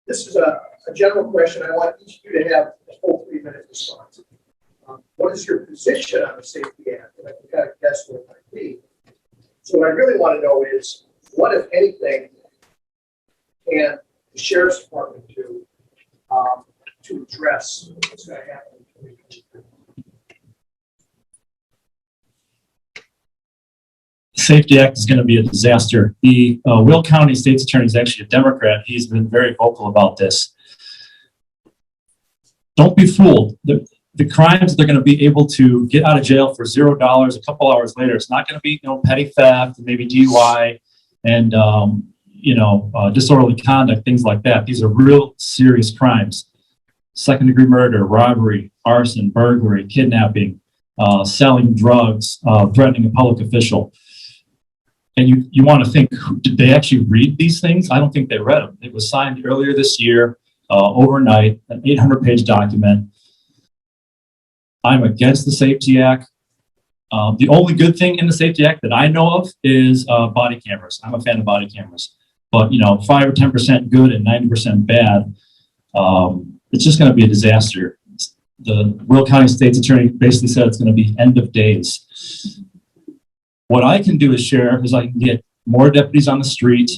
This is a general question. I want each of you to have a full 3-minute response. What is your position on the Safety Act? And I can kind of guess what it might be. So what I really want to know is, what, if anything, can the Sheriff's Department do to address what's going to happen in 2023? The Safety Act is going to be a disaster. The Will County State's Attorney is actually a Democrat. He's been very vocal about this. Don't be fooled. The crimes they're going to be able to get out of jail for $0 a couple hours later. It's not going to be petty theft, maybe DUI, and disorderly conduct, things like that. These are real serious crimes. Second-degree murder, robbery, arson, burglary, kidnapping, selling drugs, threatening a public official. And you want to think, did they actually read these things? I don't think they read them. It was signed earlier this year, overnight, an 800-page document. I'm against the Safety Act. The only good thing in the Safety Act that I know of is body cameras. I'm a fan of body cameras. But, 5 or 10% good and 90% bad, it's just going to be a disaster. The Will County State's Attorney basically said it's going to be end of days. What I can do as sheriff is I can get more deputies on the street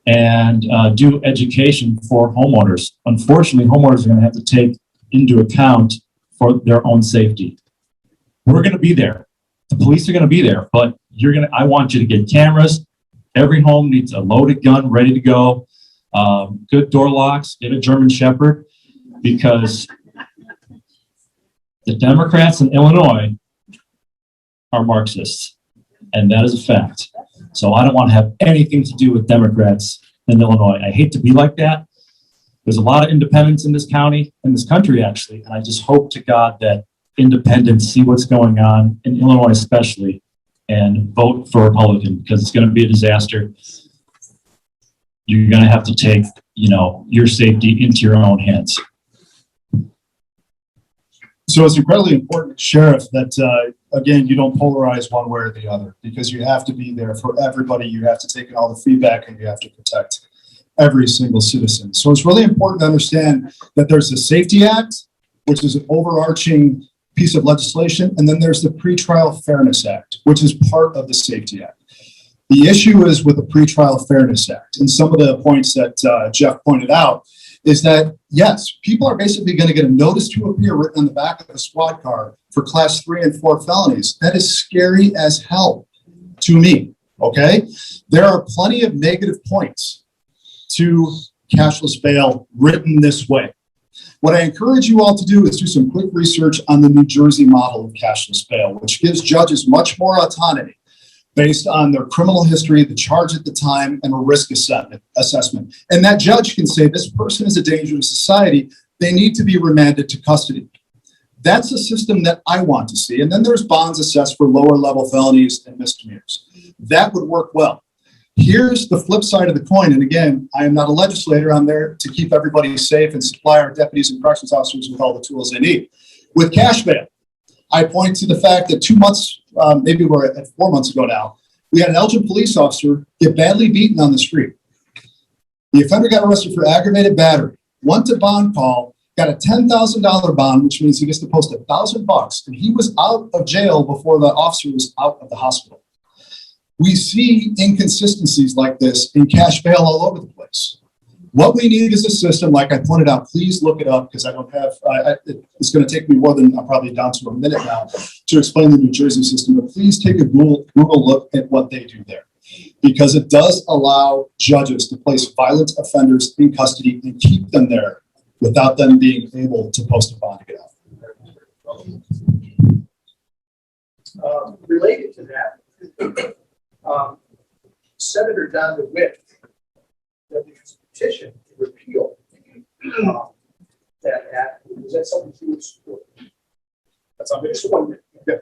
and do education for homeowners. Unfortunately, homeowners are going to have to take into account for their own safety. We're going to be there. The police are going to be there, but I want you to get cameras. Every home needs a loaded gun ready to go. Good door locks, get a German Shepherd, because the Democrats in Illinois are Marxists, and that is a fact. So I don't want to have anything to do with Democrats in Illinois. I hate to be like that. There's a lot of independents in this county, in this country actually, and I just hope to God that independents see what's going on in Illinois especially and vote for Republican, because it's going to be a disaster. You're going to have to take, your safety into your own hands. So it's incredibly important, Sheriff, that, again, you don't polarize one way or the other, because you have to be there for everybody. You have to take in all the feedback, and you have to protect every single citizen. So it's really important to understand that there's a Safety Act, which is an overarching piece of legislation. And then there's the Pretrial Fairness Act, which is part of the Safety Act. The issue is with the Pretrial Fairness Act, and some of the points that Jeff pointed out is that, yes, people are basically going to get a notice to appear written on the back of a squad car for class 3 and 4 felonies. That is scary as hell to me, okay? There are plenty of negative points to cashless bail written this way. What I encourage you all to do is do some quick research on the New Jersey model of cashless bail, which gives judges much more autonomy based on their criminal history, the charge at the time, and a risk assessment. And that judge can say, this person is a danger to society. They need to be remanded to custody. That's a system that I want to see. And then there's bonds assessed for lower level felonies and misdemeanors. That would work well. Here's the flip side of the coin. And again, I am not a legislator. I'm there to keep everybody safe and supply our deputies and corrections officers with all the tools they need. With cash bail, I point to the fact that 2 months, maybe we're at 4 months ago now, we had an Elgin police officer get badly beaten on the street. The offender got arrested for aggravated battery, went to bond call, got a $10,000 bond, which means he gets to post $1,000, and he was out of jail before the officer was out of the hospital. We see inconsistencies like this in cash bail all over the place. What we need is a system, like I pointed out, please look it up because I don't have, it's going to take me more than, I'm probably down to a minute now to explain the New Jersey system, but please take a Google look at what they do there, because it does allow judges to place violent offenders in custody and keep them there without them being able to post a bond to get out. Related to that, Senator Don DeWitt, that there's a petition to repeal that act. Is that something you would support? That's on this one. Okay.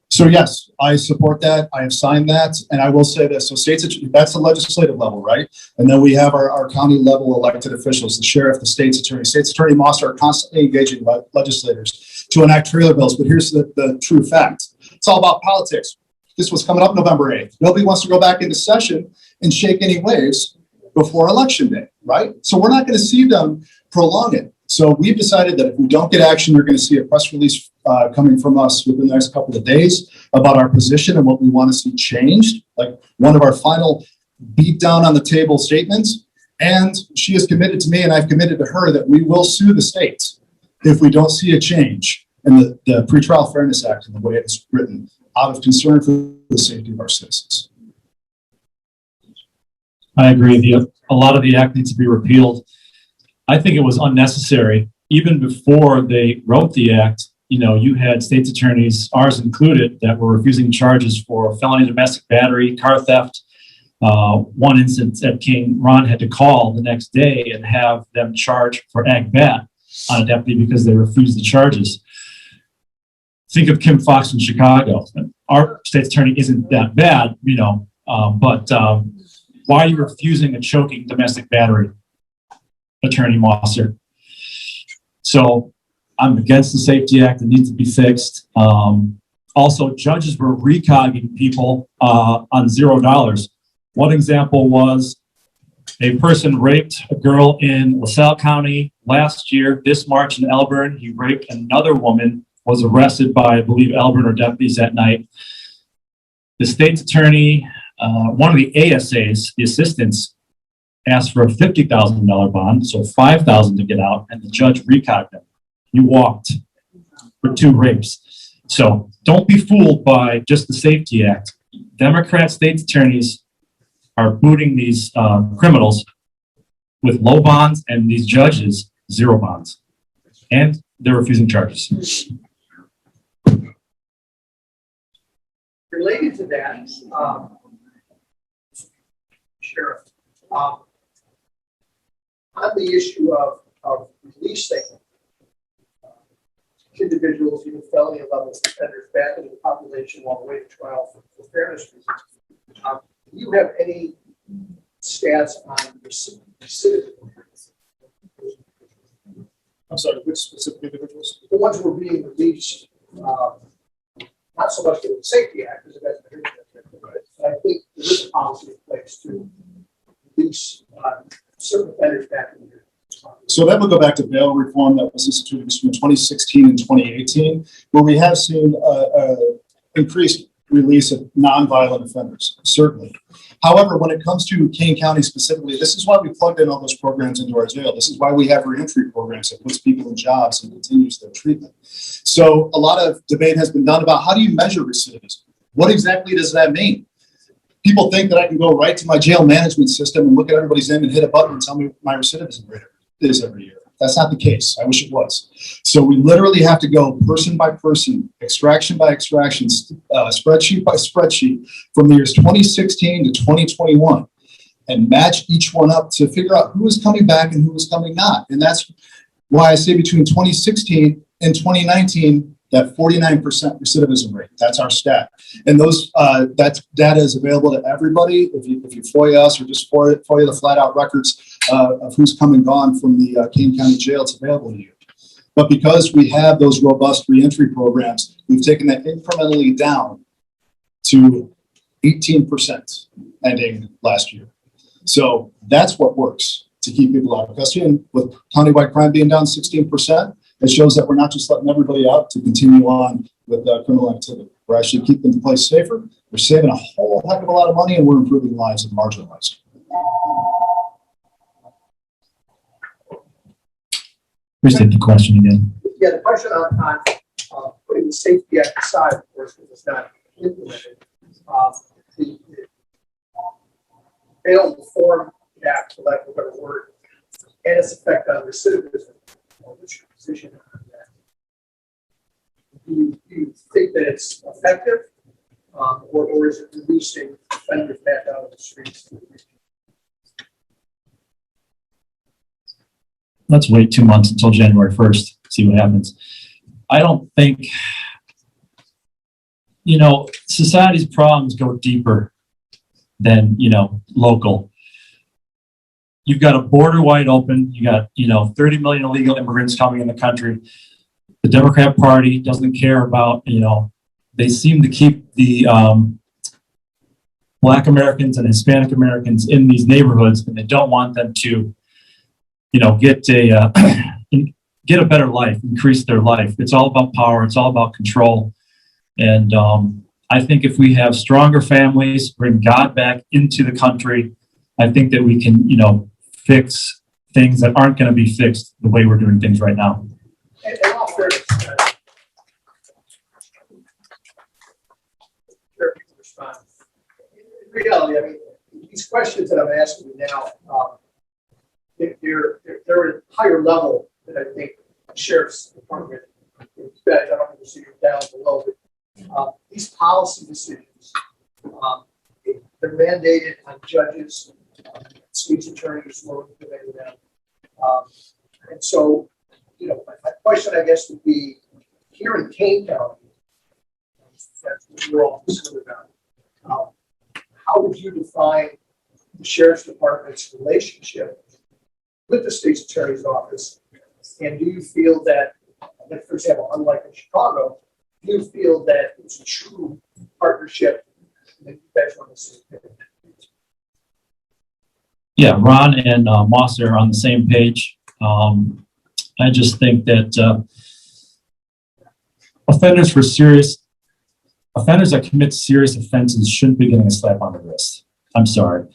So yes, I support that. I have signed that. And I will say this. So states, that's the legislative level, right? And then we have our county level elected officials, the sheriff, the state's attorney. State's attorney Moss are constantly engaging legislators to enact trailer bills. But here's the true fact. It's all about politics. This was coming up November 8th. Nobody wants to go back into session and shake any waves before election day, right? So we're not going to see them prolong it. So we've decided that if we don't get action, you're going to see a press release coming from us within the next couple of days about our position and what we want to see changed, like one of our final beat down on the table statements. And she is committed to me, and I've committed to her, that we will sue the states if we don't see a change in the Pretrial Fairness Act and the way it's written, out of concern for the safety of our citizens. I agree. A lot of the act needs to be repealed. I think it was unnecessary. Even before they wrote the act, you know, you had state's attorneys, ours included, that were refusing charges for felony domestic battery, car theft. One instance at King, Ron had to call the next day and have them charge for ag bat on a deputy because they refused the charges. Think of Kim Fox in Chicago. Our state's attorney isn't that bad, you know, but why are you refusing a choking domestic battery, Attorney Mosser? So I'm against the Safety Act. It needs to be fixed. Also, judges were recogging people on $0. One example was a person raped a girl in LaSalle County last year. This March in Elburn, he raped another woman, was arrested by, I believe, Elburn or deputies that night. The state's attorney, one of the ASAs, the assistants, asked for a $50,000 bond, so $5,000 to get out, and the judge recogged him. He walked for 2 rapes. So don't be fooled by just the Safety Act. Democrat state's attorneys are booting these criminals with low bonds, and these judges, 0 bonds. And they're refusing charges. Related to that, Sheriff, on the issue of releasing individuals, even felony level offenders, back into the population while awaiting trial for fairness reasons, do you have any stats on recidivism? I'm sorry, which specific individuals? The ones who are being released, not so much for the Safety Act, because that's been but I think there is a policy in place to release certain offenders back in the So that would go back to bail reform that was instituted between 2016 and 2018, where we have seen increased release of nonviolent offenders, certainly. However, when it comes to Kane County specifically, this is why we plugged in all those programs into our jail. This is why we have reentry programs that puts people in jobs and continues their treatment. So a lot of debate has been done about how do you measure recidivism? What exactly does that mean? People think that I can go right to my jail management system and look at everybody's name and hit a button and tell me what my recidivism rate is every year. That's not the case. I wish it was. So we literally have to go person by person, extraction by extraction, spreadsheet by spreadsheet from the years 2016 to 2021 and match each one up to figure out who is coming back and who is coming not. And that's why I say between 2016 and 2019, that 49% recidivism rate. That's our stat. And those that data is available to everybody. If you FOIA us or just FOIA the flat out records of who's come and gone from the Kane County Jail, it's available to you. But because we have those robust reentry programs, we've taken that incrementally down to 18% ending last year. So that's what works to keep people out of custody. And with countywide crime being down 16%, it shows that we're not just letting everybody out to continue on with criminal activity. We're actually keeping the place safer. We're saving a whole heck of a lot of money, and we're improving the lives of marginalized. Please take the question again. Yeah, the question on putting the Safety Act aside, of course, because it's not implemented. The Bail and Reform Act, for lack of a better word, and its effect on recidivism. What's your position on that? Do you think that it's effective, or is it releasing offenders back out of the streets? Let's wait 2 months until January 1st, see what happens. I don't think, society's problems go deeper than, local. You've got a border wide open. You got, 30 million illegal immigrants coming in the country. The Democrat Party doesn't care about, they seem to keep the Black Americans and Hispanic Americans in these neighborhoods, and they don't want them to, get a better life, increase their life. It's all about power. It's all about control. And I think if we have stronger families, bring God back into the country, I think that we can, fix things that aren't going to be fixed the way we're doing things right now. And all fairness, sure, people respond. In reality, I mean, these questions that I'm asking you now, they're at a higher level than I think the Sheriff's Department. You guys, I don't want to see you down below, but these policy decisions, they're mandated on judges, state's attorneys, working with them. And so, my question, I guess, would be here in Kane County, that's what we're all concerned about. How would you define the Sheriff's Department's relationship with the state's attorney's office? And do you feel that, for example, unlike in Chicago, do you feel that it's a true partnership that you guys want to see? Yeah, Ron and Moss are on the same page. I just think that offenders that commit serious offenses shouldn't be getting a slap on the wrist. I'm sorry.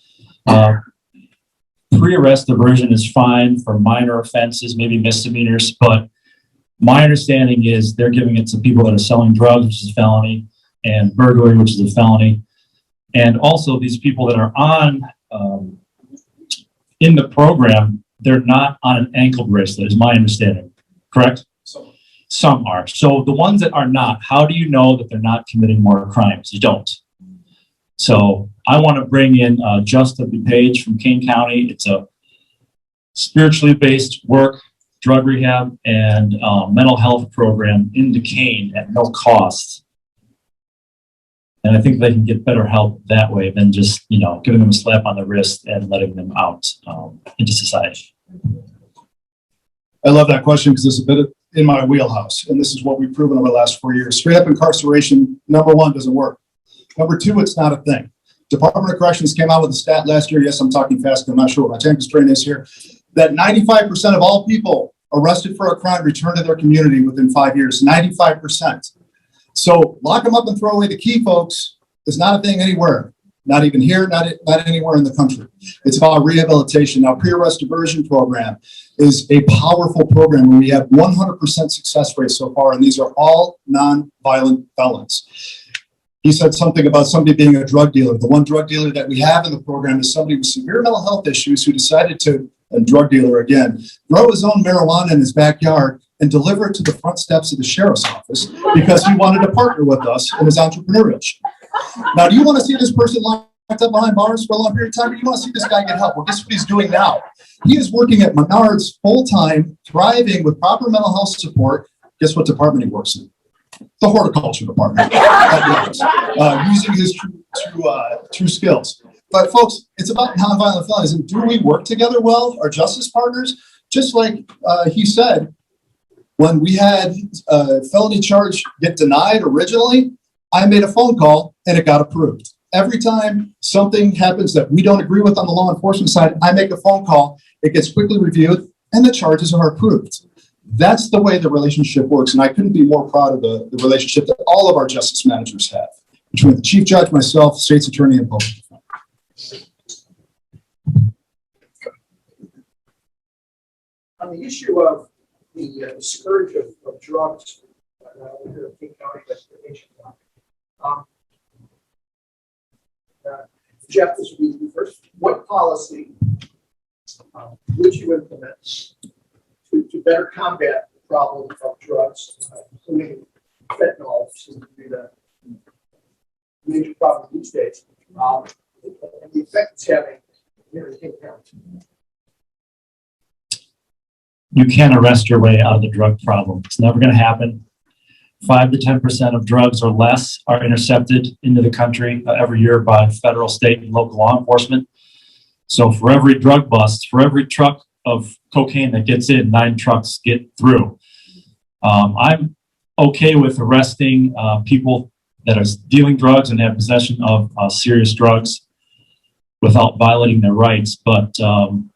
Pre-arrest diversion is fine for minor offenses, maybe misdemeanors, but my understanding is they're giving it to people that are selling drugs, which is a felony, and burglary, which is a felony. And also these people that are on in the program, they're not on an ankle bracelet, is my understanding, correct? Some are. So the ones that are not, how do you know that they're not committing more crimes? You don't. So I want to bring in Justa DuPage from Kane County. It's a spiritually based work, drug rehab, and mental health program into Kane at no cost. And I think they can get better help that way than just, giving them a slap on the wrist and letting them out into society. I love that question because it's a bit in my wheelhouse. And this is what we've proven over the last 4 years. Straight up incarceration, number one, doesn't work. Number two, it's not a thing. Department of Corrections came out with a stat last year. Yes, I'm talking fast. I'm not sure what my time constraint is here. that 95% of all people arrested for a crime return to their community within 5 years, 95%. So lock them up and throw away the key, folks, is not a thing anywhere. Not even here, not anywhere in the country. It's about rehabilitation. Now, pre-arrest diversion program is a powerful program where we have 100% success rate so far, and these are all non-violent felons. He said something about somebody being a drug dealer. The one drug dealer that we have in the program is somebody with severe mental health issues who decided to, a drug dealer again, grow his own marijuana in his backyard and deliver it to the front steps of the sheriff's office because he wanted to partner with us in his entrepreneurship. Now, do you want to see this person locked up behind bars for a long period of time, or do you want to see this guy get help? Well, guess what he's doing now? He is working at Menards full-time, thriving with proper mental health support. Guess what department he works in? The horticulture department. Using his true skills. But folks, it's about nonviolent felonies. And do we work together well, our justice partners? Just like he said, when we had a felony charge get denied originally, I made a phone call and it got approved. Every time something happens that we don't agree with on the law enforcement side, I make a phone call, it gets quickly reviewed, and the charges are approved. That's the way the relationship works, and I couldn't be more proud of the relationship that all of our justice managers have between the chief judge, myself, state's attorney, and public defender. On the issue of the scourge of drugs here in Kane County, that's the nation. Jeff, this would be you first. What policy would you implement to better combat the problem of drugs, including fentanyl, seems to be the major problem these days, and the effect it's having here in Kane County? You can't arrest your way out of the drug problem. It's never going to happen. 5 to 10% of drugs or less are intercepted into the country every year by federal, state, and local law enforcement. So for every drug bust, for every truck of cocaine that gets in, 9 trucks get through. I'm okay with arresting people that are dealing drugs and have possession of serious drugs without violating their rights. But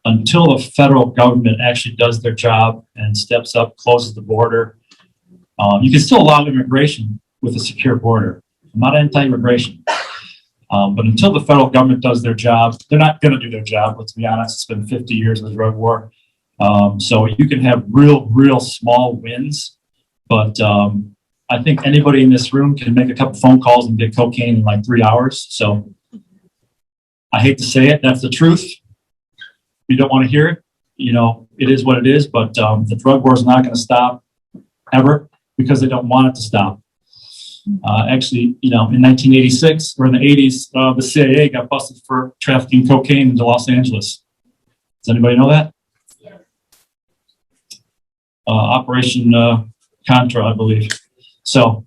until the federal government actually does their job and steps up, closes the border, you can still allow immigration with a secure border. I'm not anti-immigration. But until the federal government does their job, they're not going to do their job. Let's be honest, it's been 50 years of the drug war. So you can have real small wins. But I think anybody in this room can make a couple phone calls and get cocaine in like 3 hours. So I hate to say it, that's the truth. You don't want to hear it. You know, it is what it is. But the drug war is not going to stop ever, because they don't want it to stop. Actually, you know, in 1986 or in the 80s, the CIA got busted for trafficking cocaine into Los Angeles. Does anybody know that? Yeah. Operation Contra, I believe. So,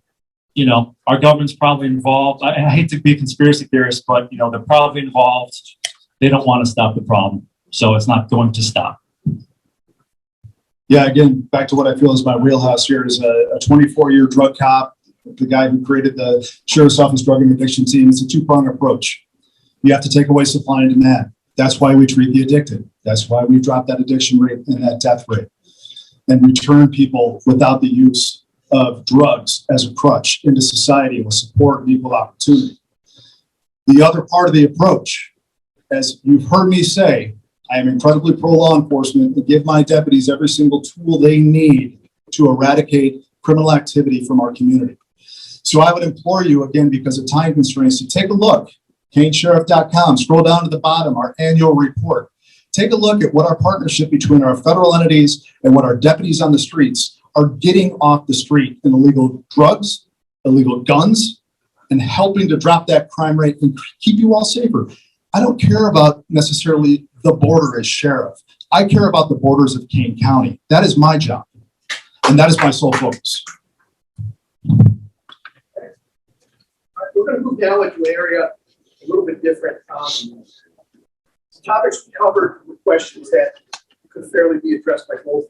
you know, our government's probably involved. I hate to be a conspiracy theorist, but, you know, they're probably involved. They don't want to stop the problem. So it's not going to stop. Yeah, again, back to what I feel is my wheelhouse here is a 24-year drug cop, the guy who created the Sheriff's Office Drug and Addiction Team. It's a two-pronged approach. You have to take away supply and demand. That's why we treat the addicted. That's why we drop that addiction rate and that death rate and return people without the use of drugs as a crutch into society with support and equal opportunity. The other part of the approach, as you've heard me say, I am incredibly pro-law enforcement and give my deputies every single tool they need to eradicate criminal activity from our community. So I would implore you, again, because of time constraints, to take a look, canesheriff.com, scroll down to the bottom, our annual report. Take a look at what our partnership between our federal entities and what our deputies on the streets are getting off the street in illegal drugs, illegal guns, and helping to drop that crime rate and keep you all safer. I don't care about necessarily the border as sheriff. I care about the borders of Kane County. That is my job, and that is my sole focus. All right, we're going to move now into an area a little bit different. Topics we covered were questions that could fairly be addressed by both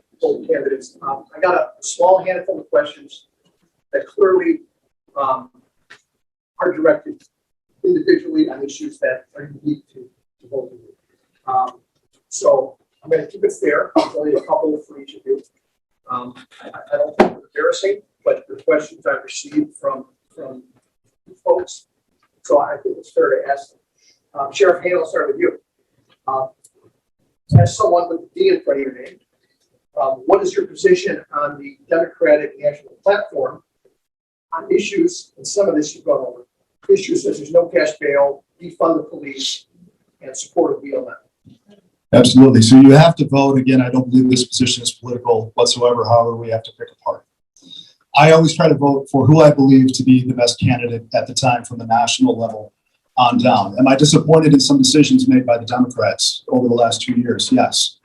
candidates. I got a small handful of questions that clearly are directed individually on issues that are unique to both of you. So I'm going to keep it fair. I'll tell you a couple for each of you. I don't think it's embarrassing, but the questions I've received from folks, so I think it's fair to ask them. Sheriff Hain, I'll start with you. As someone with the D in front of your name, what is your position on the Democratic National Platform on issues, and some of this you've gone over, issues such as no cash bail, defund the police, and support of BLM? Absolutely. So you have to vote. Again, I don't believe this position is political whatsoever. However, we have to pick a party. I always try to vote for who I believe to be the best candidate at the time from the national level on down. Am I disappointed in some decisions made by the Democrats over the last 2 years? Yes.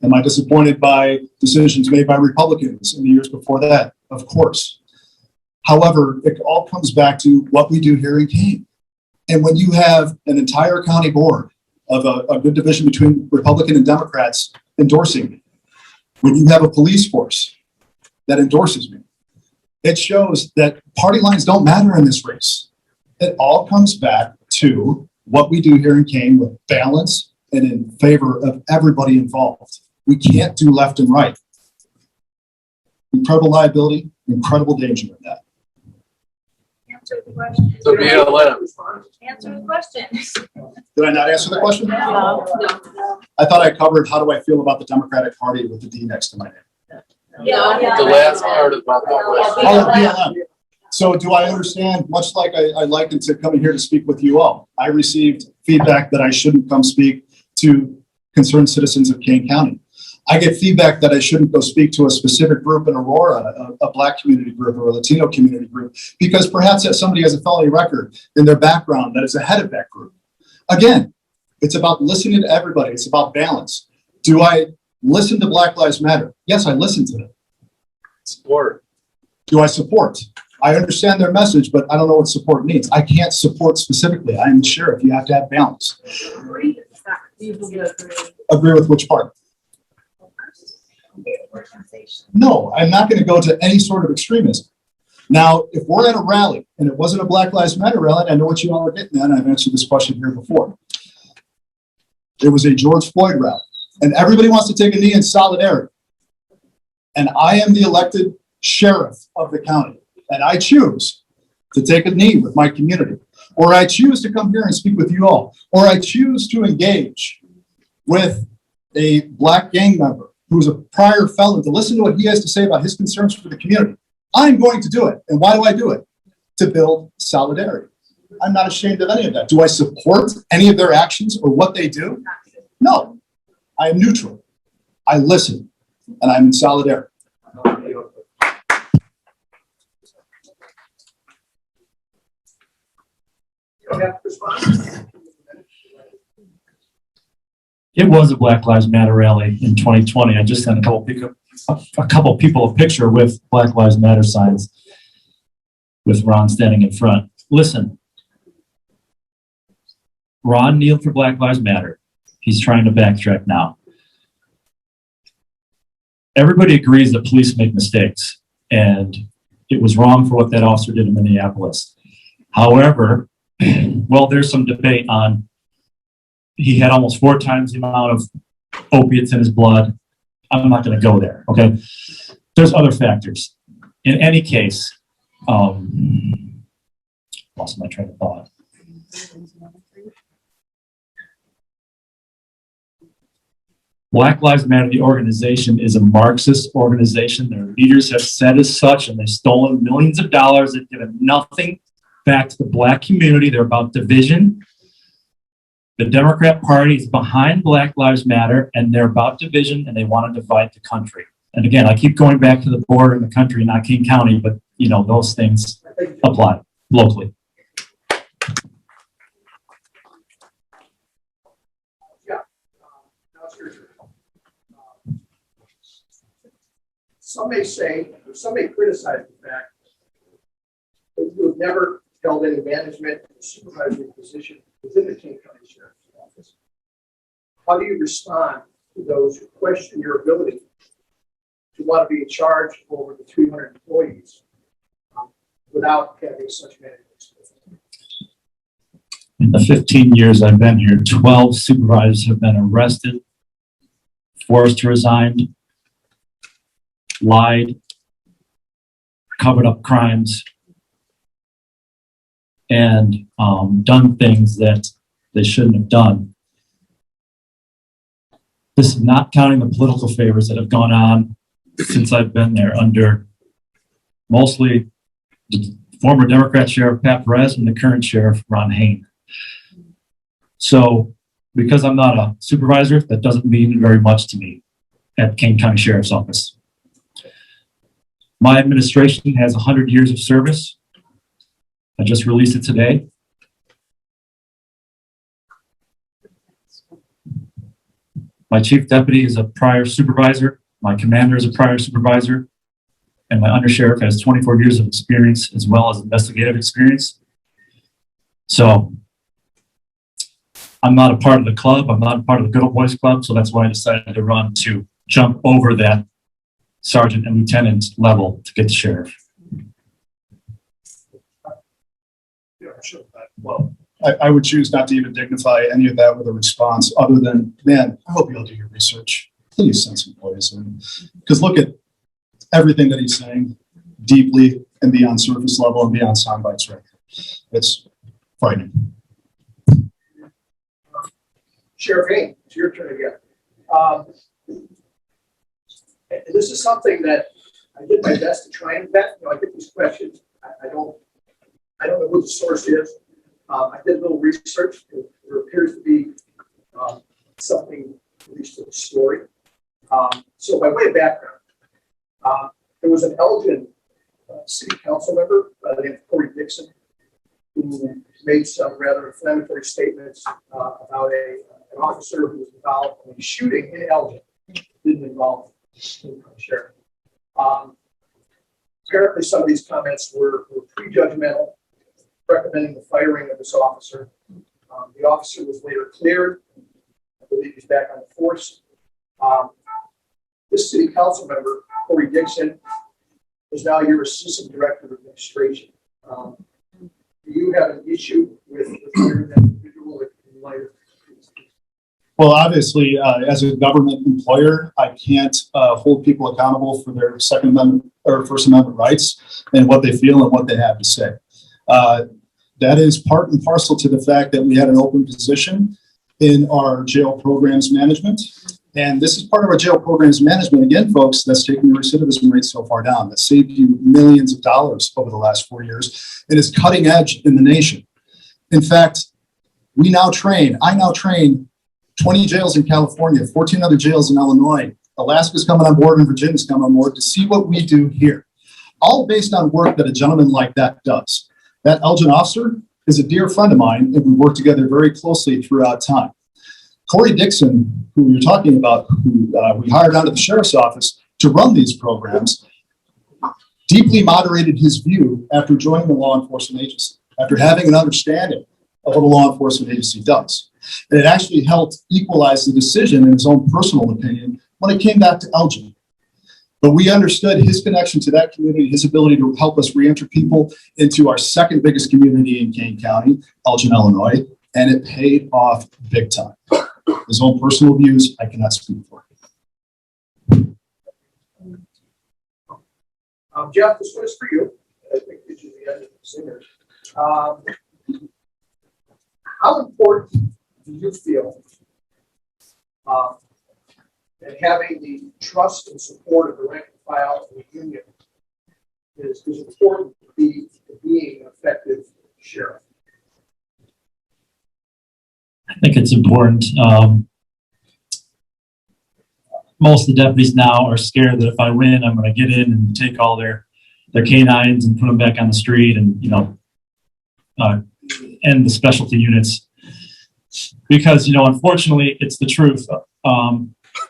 Am I disappointed by decisions made by Republicans in the years before that? Of course. However, it all comes back to what we do here in Kane. And when you have an entire county board of a good division between Republican and Democrats endorsing me, when you have a police force that endorses me, it shows that party lines don't matter in this race. It all comes back to what we do here in Kane with balance and in favor of everybody involved. We can't do left and right. Incredible liability, incredible danger in that. Answer the question. The BLM. Answer the question. Did I not answer the question? No. I thought I covered how do I feel about the Democratic Party with the D next to my name. The last part about that was. Oh, BLM. So do I understand, much like I likened to coming here to speak with you all, I received feedback that I shouldn't come speak to concerned citizens of Kane County. I get feedback that I shouldn't go speak to a specific group in Aurora, a Black community group or a Latino community group, because perhaps that somebody has a felony record in their background that is ahead of that group. Again, it's about listening to everybody. It's about balance. Do I listen to Black Lives Matter? Yes, I listen to them. Support. Do I support? I understand their message, but I don't know what support means. I can't support specifically. I'm the sheriff. You have to have balance. Agree with which part? No, I'm not going to go to any sort of extremism. Now, if we're at a rally and it wasn't a Black Lives Matter rally, I know what you all are getting at, and I've answered this question here before. It was a George Floyd rally, and everybody wants to take a knee in solidarity. And I am the elected sheriff of the county, and I choose to take a knee with my community, or I choose to come here and speak with you all, or I choose to engage with a Black gang member who's a prior felon to listen to what he has to say about his concerns for the community. I'm going to do it. And why do I do it? To build solidarity. I'm not ashamed of any of that. Do I support any of their actions or what they do? No. I am neutral. I listen, and I'm in solidarity. It was a Black Lives Matter rally in 2020. I just sent a couple people a picture with Black Lives Matter signs with Ron standing in front. Listen, Ron kneeled for Black Lives Matter. He's trying to backtrack now. Everybody agrees that police make mistakes, and it was wrong for what that officer did in Minneapolis. However, well, there's some debate on he had almost 4 times the amount of opiates in his blood. I'm not going to go there, okay? There's other factors. In any case, lost my train of thought. Black Lives Matter, the organization, is a Marxist organization. Their leaders have said as such, and they've stolen millions of dollars. They've given nothing back to the Black community. They're about division. The Democrat Party is behind Black Lives Matter, and they're about division, and they want to divide the country. And again, I keep going back to the border in the country, not Kane County, but you know, those things apply locally. Some may say, or some may criticize the fact that you have never held any management or supervisory position within the Kane County Sheriff's Office. How do you respond to those who question your ability to want to be in charge of over the 300 employees without having such management experience? In the 15 years I've been here, 12 supervisors have been arrested forced to resign, lied, covered up crimes, and done things that they shouldn't have done. This is not counting the political favors that have gone on since I've been there under mostly the former Democrat Sheriff Pat Perez and the current Sheriff Ron Hain. So because I'm not a supervisor, that doesn't mean very much to me at Kane County Sheriff's Office. My administration has 100 years of service. I just released it today. My chief deputy is a prior supervisor. My commander is a prior supervisor. And my undersheriff has 24 years of experience as well as investigative experience. So I'm not a part of the club. I'm not a part of the Good Old Boys Club. So that's why I decided to run to jump over that sergeant and lieutenant level to get the sheriff. Yeah, sure. Well, I would choose not to even dignify any of that with a response other than, man, I hope you'll do your research. Please send some employees in. Because look at everything that he's saying deeply and beyond surface level and beyond sound bites right here. It's frightening. Sheriff Hain, it's your turn again. And this is something that I did my best to try and vet. You know, I get these questions. I don't know who the source is. I did a little research. There appears to be something, at least to the story. So by way of background, there was an Elgin city council member by the name of Corey Dixon who made some rather inflammatory statements about an officer who was involved in a shooting in Elgin. Didn't involve the sheriff. Apparently, some of these comments were prejudgmental, recommending the firing of this officer. The officer was later cleared. I believe he's back on the force. This city council member, Corey Dixon, is now your assistant director of administration. Do you have an issue with that individual in light of? Well, obviously, as a government employer, I can't hold people accountable for their Second Amendment or First Amendment rights and what they feel and what they have to say. That is part and parcel to the fact that we had an open position in our jail programs management. And this is part of our jail programs management. Again, folks, that's taking the recidivism rate so far down. That saved you millions of dollars over the last 4 years and is cutting edge in the nation. In fact, I now train 20 jails in California, 14 other jails in Illinois. Alaska's coming on board and Virginia's coming on board to see what we do here. All based on work that a gentleman like that does. That Elgin officer is a dear friend of mine, and we work together very closely throughout time. Corey Dixon, who you're talking about, who we hired out of the sheriff's office to run these programs, deeply moderated his view after joining the law enforcement agency, after having an understanding of what a law enforcement agency does. And it actually helped equalize the decision in his own personal opinion when it came back to Elgin. But we understood his connection to that community, his ability to help us reenter people into our second biggest community in Kane County, Elgin, Illinois, and it paid off big time. His own personal views, I cannot speak for. Jeff, this one is for you. I think this is the end of the singers. How important do you feel that having the trust and support of the rank and file of the union is important to being an effective sheriff? I think it's important. Most of the deputies now are scared that if I win, I'm going to get in and take all their canines and put them back on the street and, end the specialty units. Because, unfortunately, it's the truth.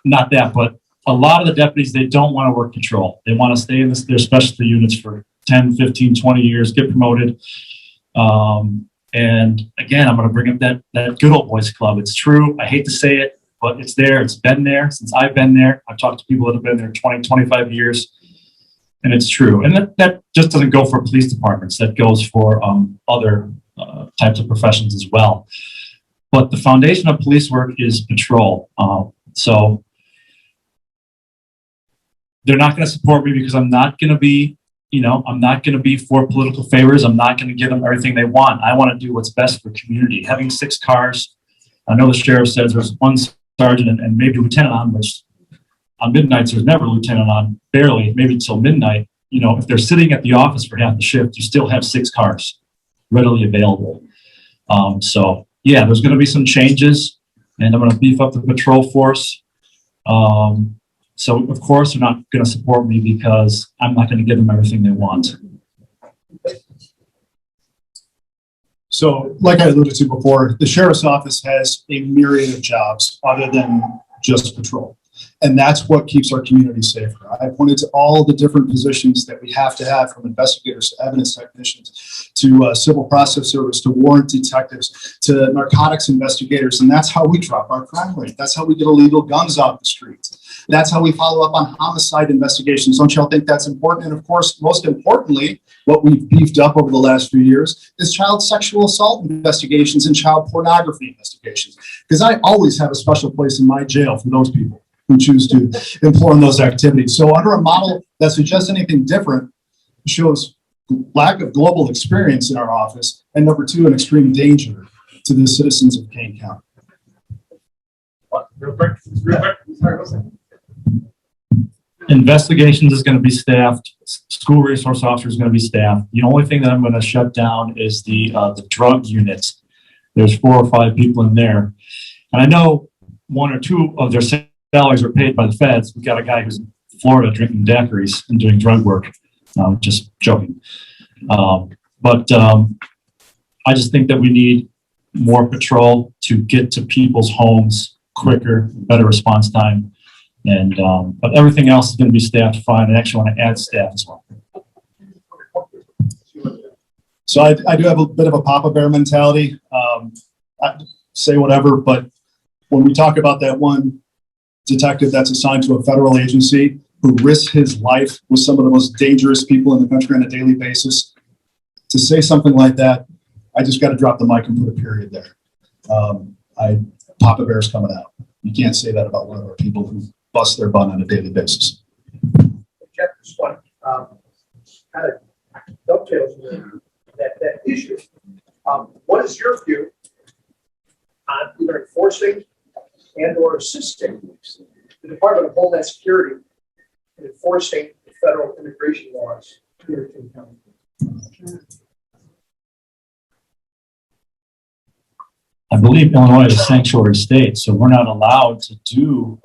Not that, but a lot of the deputies, they don't want to work patrol. They want to stay in their specialty units for 10, 15, 20 years, get promoted. And again, I'm going to bring up that Good Old Boys Club. It's true. I hate to say it, but it's there. It's been there since I've been there. I've talked to people that have been there 20, 25 years, and it's true. And that just doesn't go for police departments. That goes for other types of professions as well. But the foundation of police work is patrol. So they're not going to support me because I'm not going to be, I'm not going to be for political favors. I'm not going to give them everything they want. I want to do what's best for the community. Having 6 cars, I know the sheriff says there's 1 sergeant and maybe lieutenant on, which on midnights there's never a lieutenant on, barely, maybe until midnight. If they're sitting at the office for half the shift, you still have 6 cars readily available. So yeah, there's going to be some changes, and I'm going to beef up the patrol force. So of course they're not going to support me because I'm not going to give them everything they want. So like I alluded to before, the sheriff's office has a myriad of jobs other than just patrol. And that's what keeps our community safer. I pointed to all the different positions that we have to have, from investigators to evidence technicians to civil process service to warrant detectives to narcotics investigators. And that's how we drop our crime rate. That's how we get illegal guns off the streets. That's how we follow up on homicide investigations. Don't y'all think that's important? And of course, most importantly, what we've beefed up over the last few years is child sexual assault investigations and child pornography investigations. Because I always have a special place in my jail for those people who choose to employ in those activities. So under a model that suggests anything different shows lack of global experience in our office, and number 2, an extreme danger to the citizens of Kane County. Real quick. Investigations is going to be staffed. School resource officer is going to be staffed. The only thing that I'm going to shut down is the drug units. There's 4 or 5 people in there, and I know 1 or 2 of their salaries are paid by the feds. We got a guy who's in Florida drinking daiquiris and doing drug work. Just joking. But I just think that we need more patrol to get to people's homes quicker, better response time. And but everything else is going to be staffed fine. I actually want to add staff as well. So I do have a bit of a Papa Bear mentality. I say whatever, but when we talk about that one detective that's assigned to a federal agency who risks his life with some of the most dangerous people in the country on a daily basis, to say something like that, I just got to drop the mic and put a period there. Papa Bear's coming out. You can't say that about one of our people who bust their butt on a daily basis. Jeff, this one kind of dovetails with that issue. What is your view on either enforcing and or assisting the Department of Homeland Security in enforcing the federal immigration laws here in Kane County? I believe Illinois is a sanctuary state, so we're not allowed to do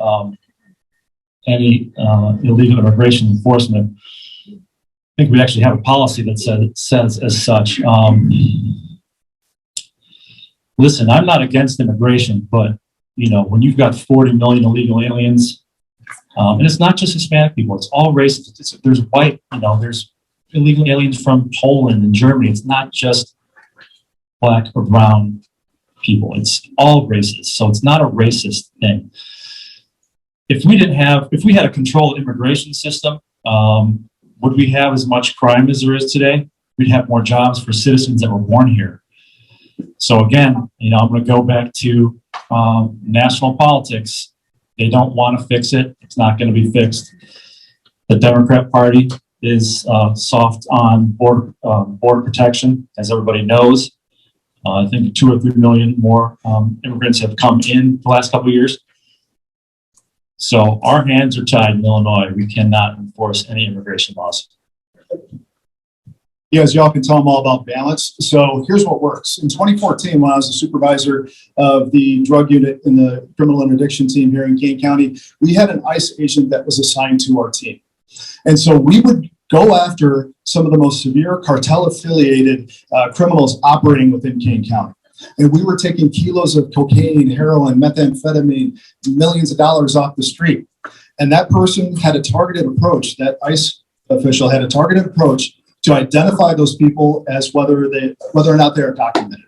any illegal immigration enforcement. I think we actually have a policy that says as such. Listen, I'm not against immigration, but when you've got 40 million illegal aliens, and it's not just Hispanic people, it's all races. There's white, there's illegal aliens from Poland and Germany. It's not just black or brown people. It's all races. So it's not a racist thing. If we had a controlled immigration system, would we have as much crime as there is today? We'd have more jobs for citizens that were born here. So again, I'm going to go back to national politics. They don't want to fix it. It's not going to be fixed. The Democrat Party is soft on border protection, as everybody knows. I think 2 or 3 million more immigrants have come in the last couple of years. So our hands are tied in Illinois. We cannot enforce any immigration laws. Yeah, as y'all can tell, I'm all about balance. So here's what works. In 2014, when I was the supervisor of the drug unit in the criminal interdiction team here in Kane County, we had an ICE agent that was assigned to our team. And so we would go after some of the most severe cartel-affiliated criminals operating within Kane County. And we were taking kilos of cocaine, heroin, methamphetamine, millions of dollars off the street. And that person had a targeted approach, that ICE official had a targeted approach to identify those people as whether or not they are documented.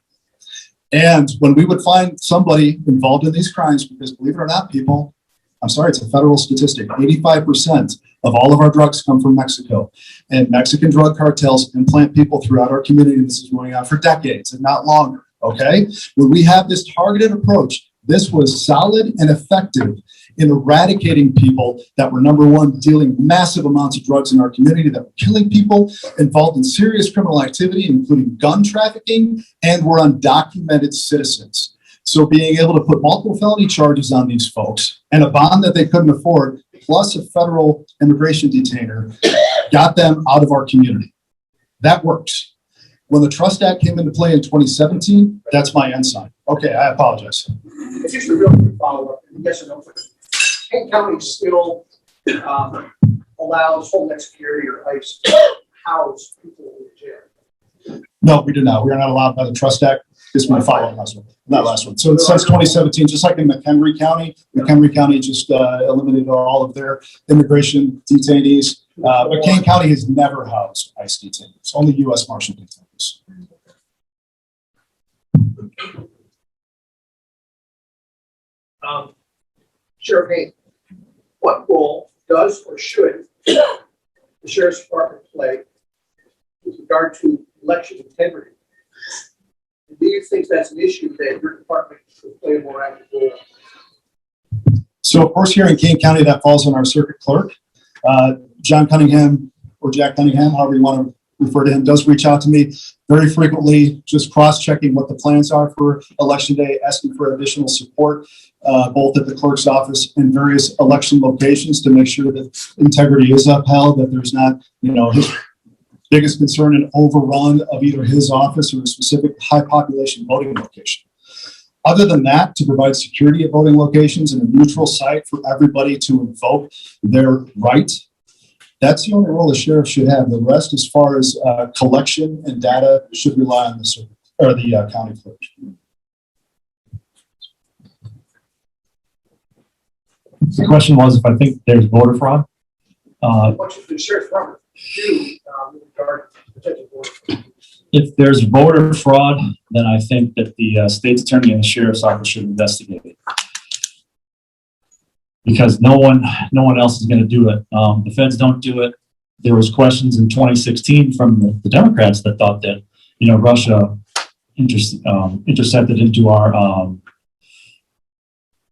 And when we would find somebody involved in these crimes, because believe it or not, people, I'm sorry, it's a federal statistic, 85% of all of our drugs come from Mexico. And Mexican drug cartels implant people throughout our community. This is going on for decades and not longer, okay? When we have this targeted approach, this was solid and effective in eradicating people that were, number one, dealing massive amounts of drugs in our community, that were killing people, involved in serious criminal activity, including gun trafficking, and were undocumented citizens. So being able to put multiple felony charges on these folks and a bond that they couldn't afford, plus a federal immigration detainer, got them out of our community. That works. When the Trust Act came into play in 2017, that's my end sign. Okay, I apologize. It's just a real quick follow-up, yes or no. Kane County still allows Homeland Security or ICE to house people in jail. No, we do not. We are not allowed by the Trust Act. This one, follow last one, not last one. So since 2017, just like in McHenry County just eliminated all of their immigration detainees. But Kane County has never housed ICE detainees, only U.S. Marshal detainees. Sheriff Hain, what role does or should the Sheriff's Department play with regard to election integrity? Do you think that's an issue that your department should play a more active role? So of course, here in Kane County, that falls on our circuit clerk. John Cunningham, or Jack Cunningham, however you want to refer to him, does reach out to me very frequently, just cross-checking what the plans are for Election Day, asking for additional support, both at the clerk's office and various election locations to make sure that integrity is upheld, that there's not, his biggest concern an overrun of either his office or a specific high population voting location. Other than that, to provide security at voting locations and a neutral site for everybody to invoke their right, that's the only role the sheriff should have. The rest, as far as collection and data, should rely on the circuit or the county clerk. The question was if I think there's voter fraud. What should the Sheriff's Department do with regard to potential voter fraud? If there's voter fraud, then I think that the state's attorney and the sheriff's office should investigate it. Because no one else is going to do it. The feds don't do it. There was questions in 2016 from the Democrats that thought that, Russia intercepted into our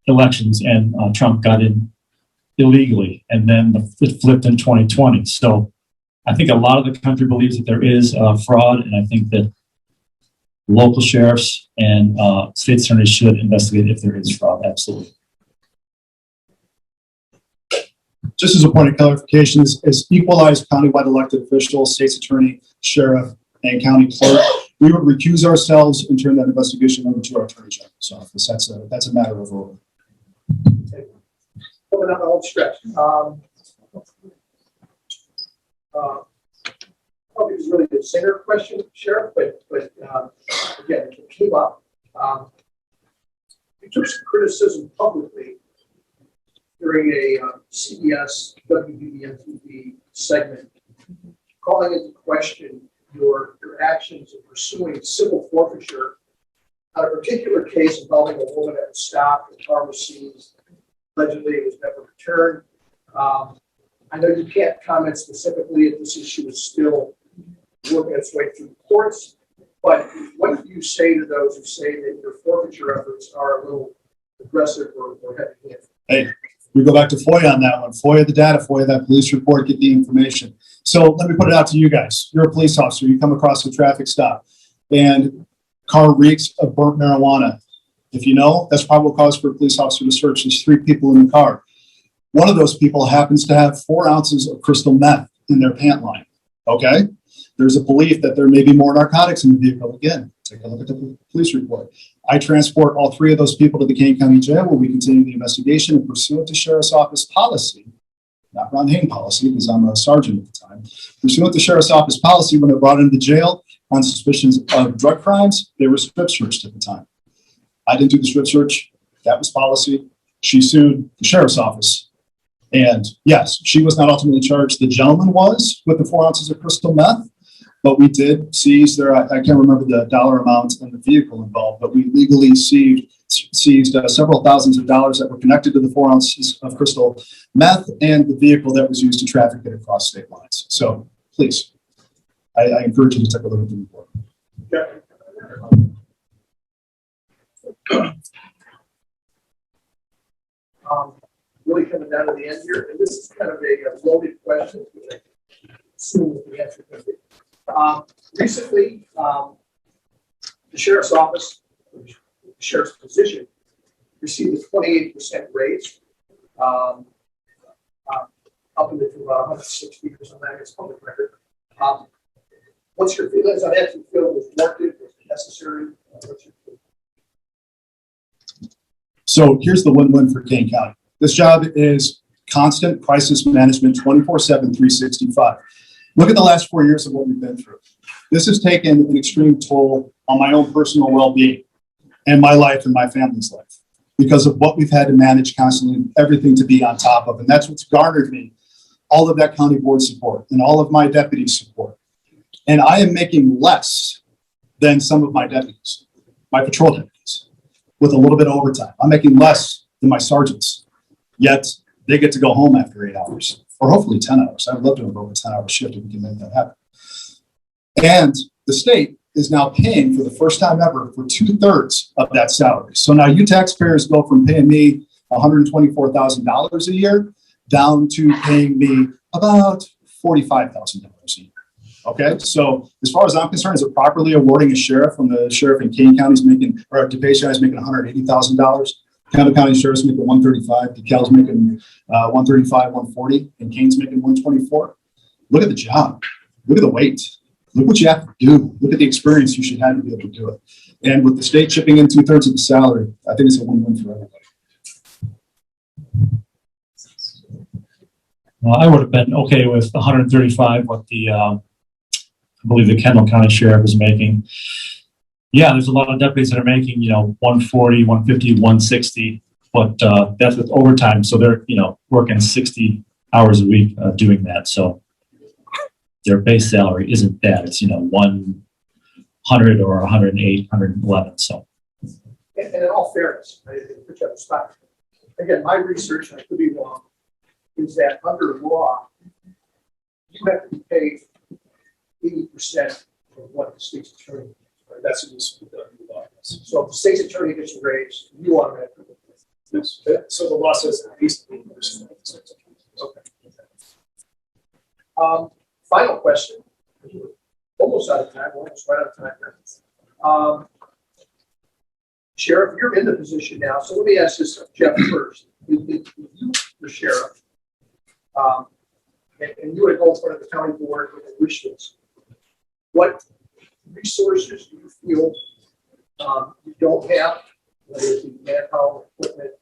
elections and Trump got in illegally, and then it flipped in 2020. So I think a lot of the country believes that there is fraud, and I think that local sheriffs and state attorneys should investigate if there is fraud. Absolutely. Just as a point of clarification, as equalized countywide elected officials, state's attorney, sheriff, and county clerk, we would recuse ourselves and turn that investigation over to our attorney general's office. That's a matter of order. Coming out the whole stretch. Probably was really the center question, Sheriff, but again, it came up. We took some criticism publicly during a CBS WBBM-TV segment, calling into question your actions in pursuing civil forfeiture on a particular case involving a woman that was stopped and car was seized. Allegedly, it was never returned. I know you can't comment specifically if this issue is still working its way through the courts, but what do you say to those who say that your forfeiture efforts are a little aggressive or heavy-handed? Hey, we go back to FOIA on that one. FOIA the data, FOIA that police report, get the information. So let me put it out to you guys. You're a police officer. You come across a traffic stop and car reeks of burnt marijuana. If you know, that's probable cause for a police officer to search. There's 3 people in the car. One of those people happens to have 4 ounces of crystal meth in their pant line. Okay? There's a belief that there may be more narcotics in the vehicle. Again, take a look at the police report. I transport all 3 of those people to the Kane County Jail where we continue the investigation and pursuant to Sheriff's Office policy, not Ron Hain policy because I'm a sergeant at the time, pursuant to Sheriff's Office policy, when they're brought into jail on suspicions of drug crimes, they were strip searched at the time. I didn't do the strip search. That was policy. She sued the Sheriff's Office. And yes, she was not ultimately charged. The gentleman was with the 4 ounces of crystal meth. But we did seize I can't remember the dollar amount in the vehicle involved, but we legally seized several thousands of dollars that were connected to the 4 ounces of crystal meth and the vehicle that was used to traffic it across state lines. So please, I encourage you to take a look at the report. down to the end here, and this is kind of a loaded question. I assume that the answer is going to be. Recently, the sheriff's office, the sheriff's position, received a 28% raise, up into about 160 or something. It's public record. What's your feelings on that? Do you feel it was warranted? Was it necessary? What's your feeling? So here's the win-win for Kane County. This job is constant crisis management, 24/7, 365. Look at the last 4 years of what we've been through. This has taken an extreme toll on my own personal well-being and my life and my family's life because of what we've had to manage constantly, everything to be on top of. And that's what's garnered me all of that county board support and all of my deputy support. And I am making less than some of my deputies, my patrol deputies, with a little bit of overtime. I'm making less than my sergeants, yet they get to go home after 8 hours, or hopefully 10 hours. I'd love to have over a 10-hour shift if we can make that happen. And the state is now paying for the first time ever for 2/3 of that salary. So now you taxpayers go from paying me $124,000 a year down to paying me about $45,000 a year. Okay, so as far as I'm concerned, is it properly awarding a sheriff when the sheriff in Kane County is making, or DePace County is making $180,000? Kane County sheriff's making $135, DeKalb's making $135, $140, and Kane's making $124. Look at the job. Look at the weight. Look what you have to do. Look at the experience you should have to be able to do it. And with the state chipping in 2/3 of the salary, I think it's a win-win for everybody. Well, I would have been okay with 135, what the, I believe the Kendall County Sheriff is making. Yeah, there's a lot of deputies that are making, 140, 150, 160, but that's with overtime. So they're, working 60 hours a week doing that. So their base salary isn't that. It's, 100 or 108, 111. So. And in all fairness, I didn't put you on the spot. Again, my research, and I could be wrong, is that under law, you have to be paid 80% of what the state's attorney. Right? That's what this law is. So if the state's attorney gets a raise, you automatically get paid. Yes. So the law says at least 80%. Okay. Final question. Almost out of time. We're almost right out of time here. Sheriff, you're in the position now. So let me ask this of Jeff first. If you were sheriff, and you would go in front of the county board with a wish list, what resources do you feel you don't have, whether it be manpower, equipment,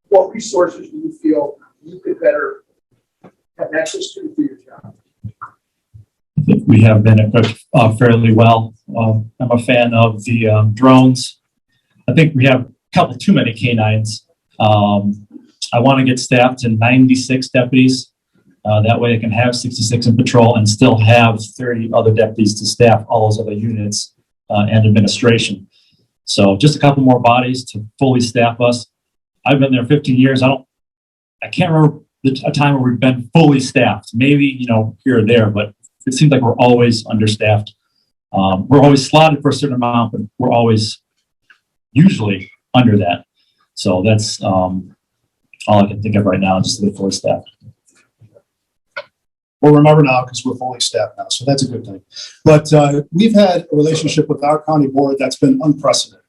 what resources do you feel you could better have access to do your job? I think we have been equipped fairly well. I'm a fan of the drones. I think we have a couple too many canines. I want to get staffed to 96 deputies. That way I can have 66 in patrol and still have 30 other deputies to staff all those other units and administration. So just a couple more bodies to fully staff us. I've been there 15 years. I can't remember a time where we've been fully staffed. Maybe, here or there, but it seems like we're always understaffed. We're always slotted for a certain amount, but we're always usually under that. So that's all I can think of right now, just to be fully staffed. Well, remember now, because we're fully staffed now, so that's a good thing. But we've had a relationship with our county board that's been unprecedented.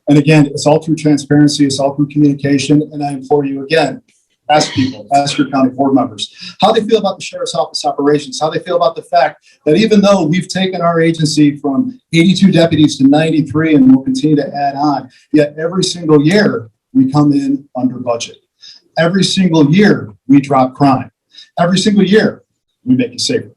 And again, it's all through transparency, it's all through communication, and I implore you again, ask people, ask your county board members, how they feel about the sheriff's office operations, how they feel about the fact that even though we've taken our agency from 82 deputies to 93 and we'll continue to add on, yet every single year we come in under budget. Every single year we drop crime. Every single year we make it safer.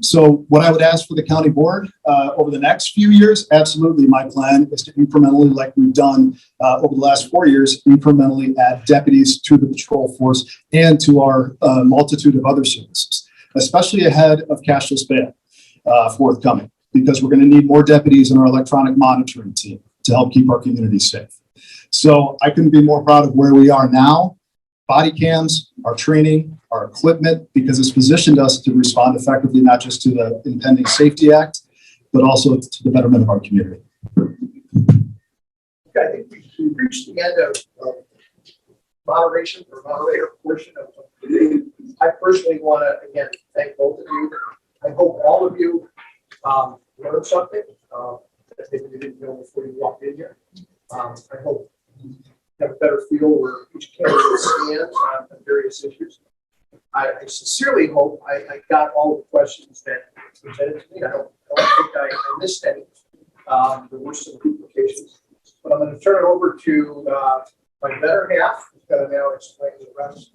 So what I would ask for the county board over the next few years, absolutely my plan is to incrementally, like we've done over the last 4 years, incrementally add deputies to the patrol force and to our multitude of other services, especially ahead of cashless bail forthcoming, because we're going to need more deputies in our electronic monitoring team to help keep our community safe. So I couldn't be more proud of where we are now. Body cams, our training, our equipment, because it's positioned us to respond effectively, not just to the impending Safety Act, but also to the betterment of our community. Okay, I think we've reached the end of moderation or moderator portion of today. I personally want to, again, thank both of you. I hope all of you learned something that maybe you didn't know before you walked in here. I hope you have a better feel where each candidate stands on various issues. I sincerely hope I got all the questions that were presented to me. I don't think I missed any. There were some duplications, but I'm going to turn it over to my better half, who's going to now explain the rest.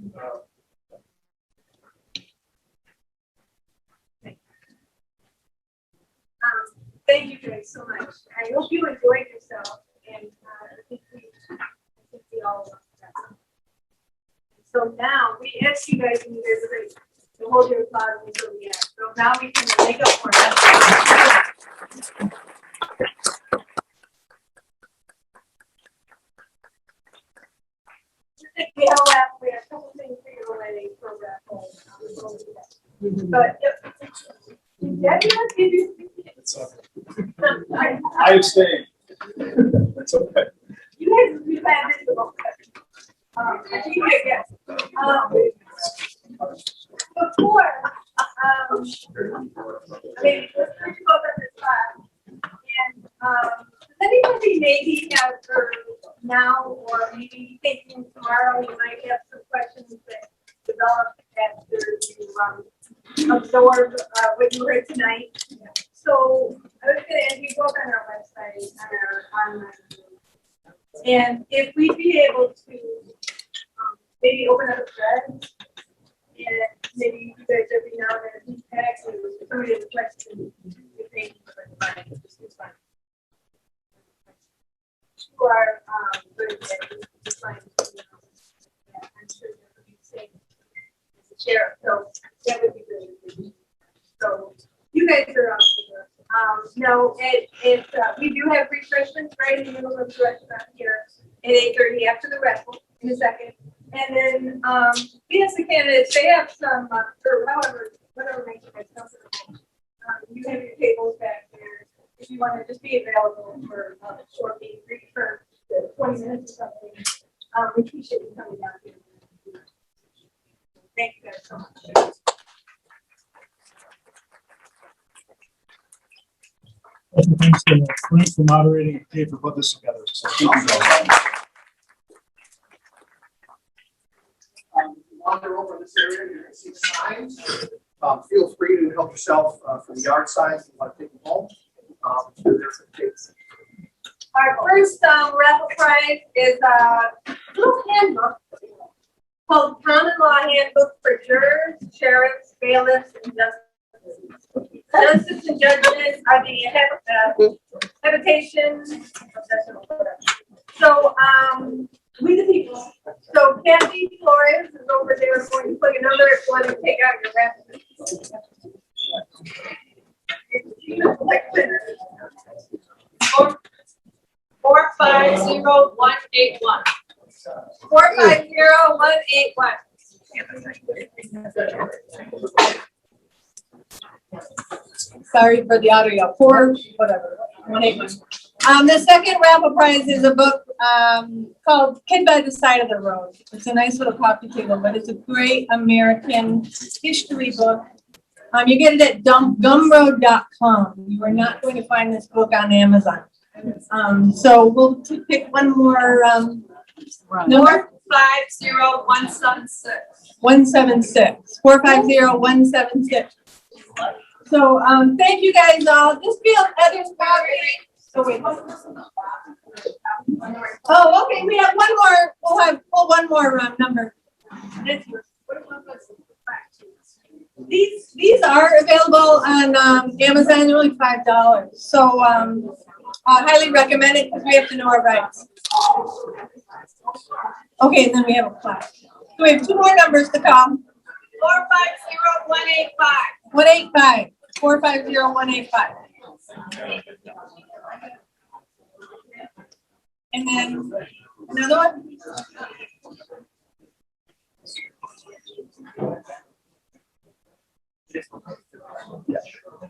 Thank you guys so much. I hope you enjoyed yourself, and I think we all love that. So now we ask you guys, and you guys are ready to hold your applause until the end. So now we can make up for that. We have a couple things for you already for that whole. But yep. I abstain. That's okay. You guys, we've had this about I think I guess. Before, I mean, let's talk about this class. And does anybody maybe have heard now, or maybe thinking tomorrow, you might have some questions that develop after you absorb what you heard tonight? So I was going to ask you both on our website, on our online. And if we'd be able to maybe open up a thread, and maybe you guys every now and then feedback, or somebody has a question, you think, who are good at defining, I'm sure that would be safe as a sheriff, so that would be really good. So you guys are up here. No, we do have refreshments right in the middle of the restaurant here at 8:30 after the raffle in a second. And then we ask the candidates, they have some, or whatever makes you guys comfortable. You have your tables back there. If you want to just be available for a short meeting, for 20 minutes or something, we appreciate you coming down here. Thank you guys so much. Thanks for moderating and Kate for putting this together. So thank you guys. Wander over this area, you're going to see signs. Feel free to help yourself from the yard signs if you want to take them home. There's some kids. Our first raffle prize is a little handbook called Common Law Handbook for Jurors, Sheriffs, Bailiffs, and Justices. Justice and judges are the habitation. So, we the people. So Kathy Flores is over there going to put a number if you want to take out your raffle. 450181. 450181. Sorry for the audio, whatever, 181. The second raffle prize is a book called Kid by the Side of the Road. It's a nice little coffee table, but it's a great American history book. You get it at gumroad.com. You are not going to find this book on Amazon. So we'll pick one more number. 450-176. 176. 450-176. So thank you guys all. This feels others probably. Oh wait. Oh, okay. We have one more. We'll one more number. These are available on Amazon. They're only $5. So I highly recommend it because we have to know our rights. Okay, and then we have a class. So we have two more numbers to call. 450-185. 185. 450-185. And then another one.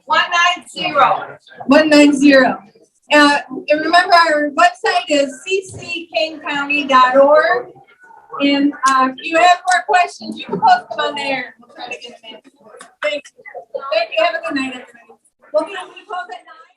190. And remember, our website is cckanecounty.org. And if you have more questions, you can post them on there. We'll try to get them in. Thank you. Thank you. Have a good night, everybody. We'll be close at 9.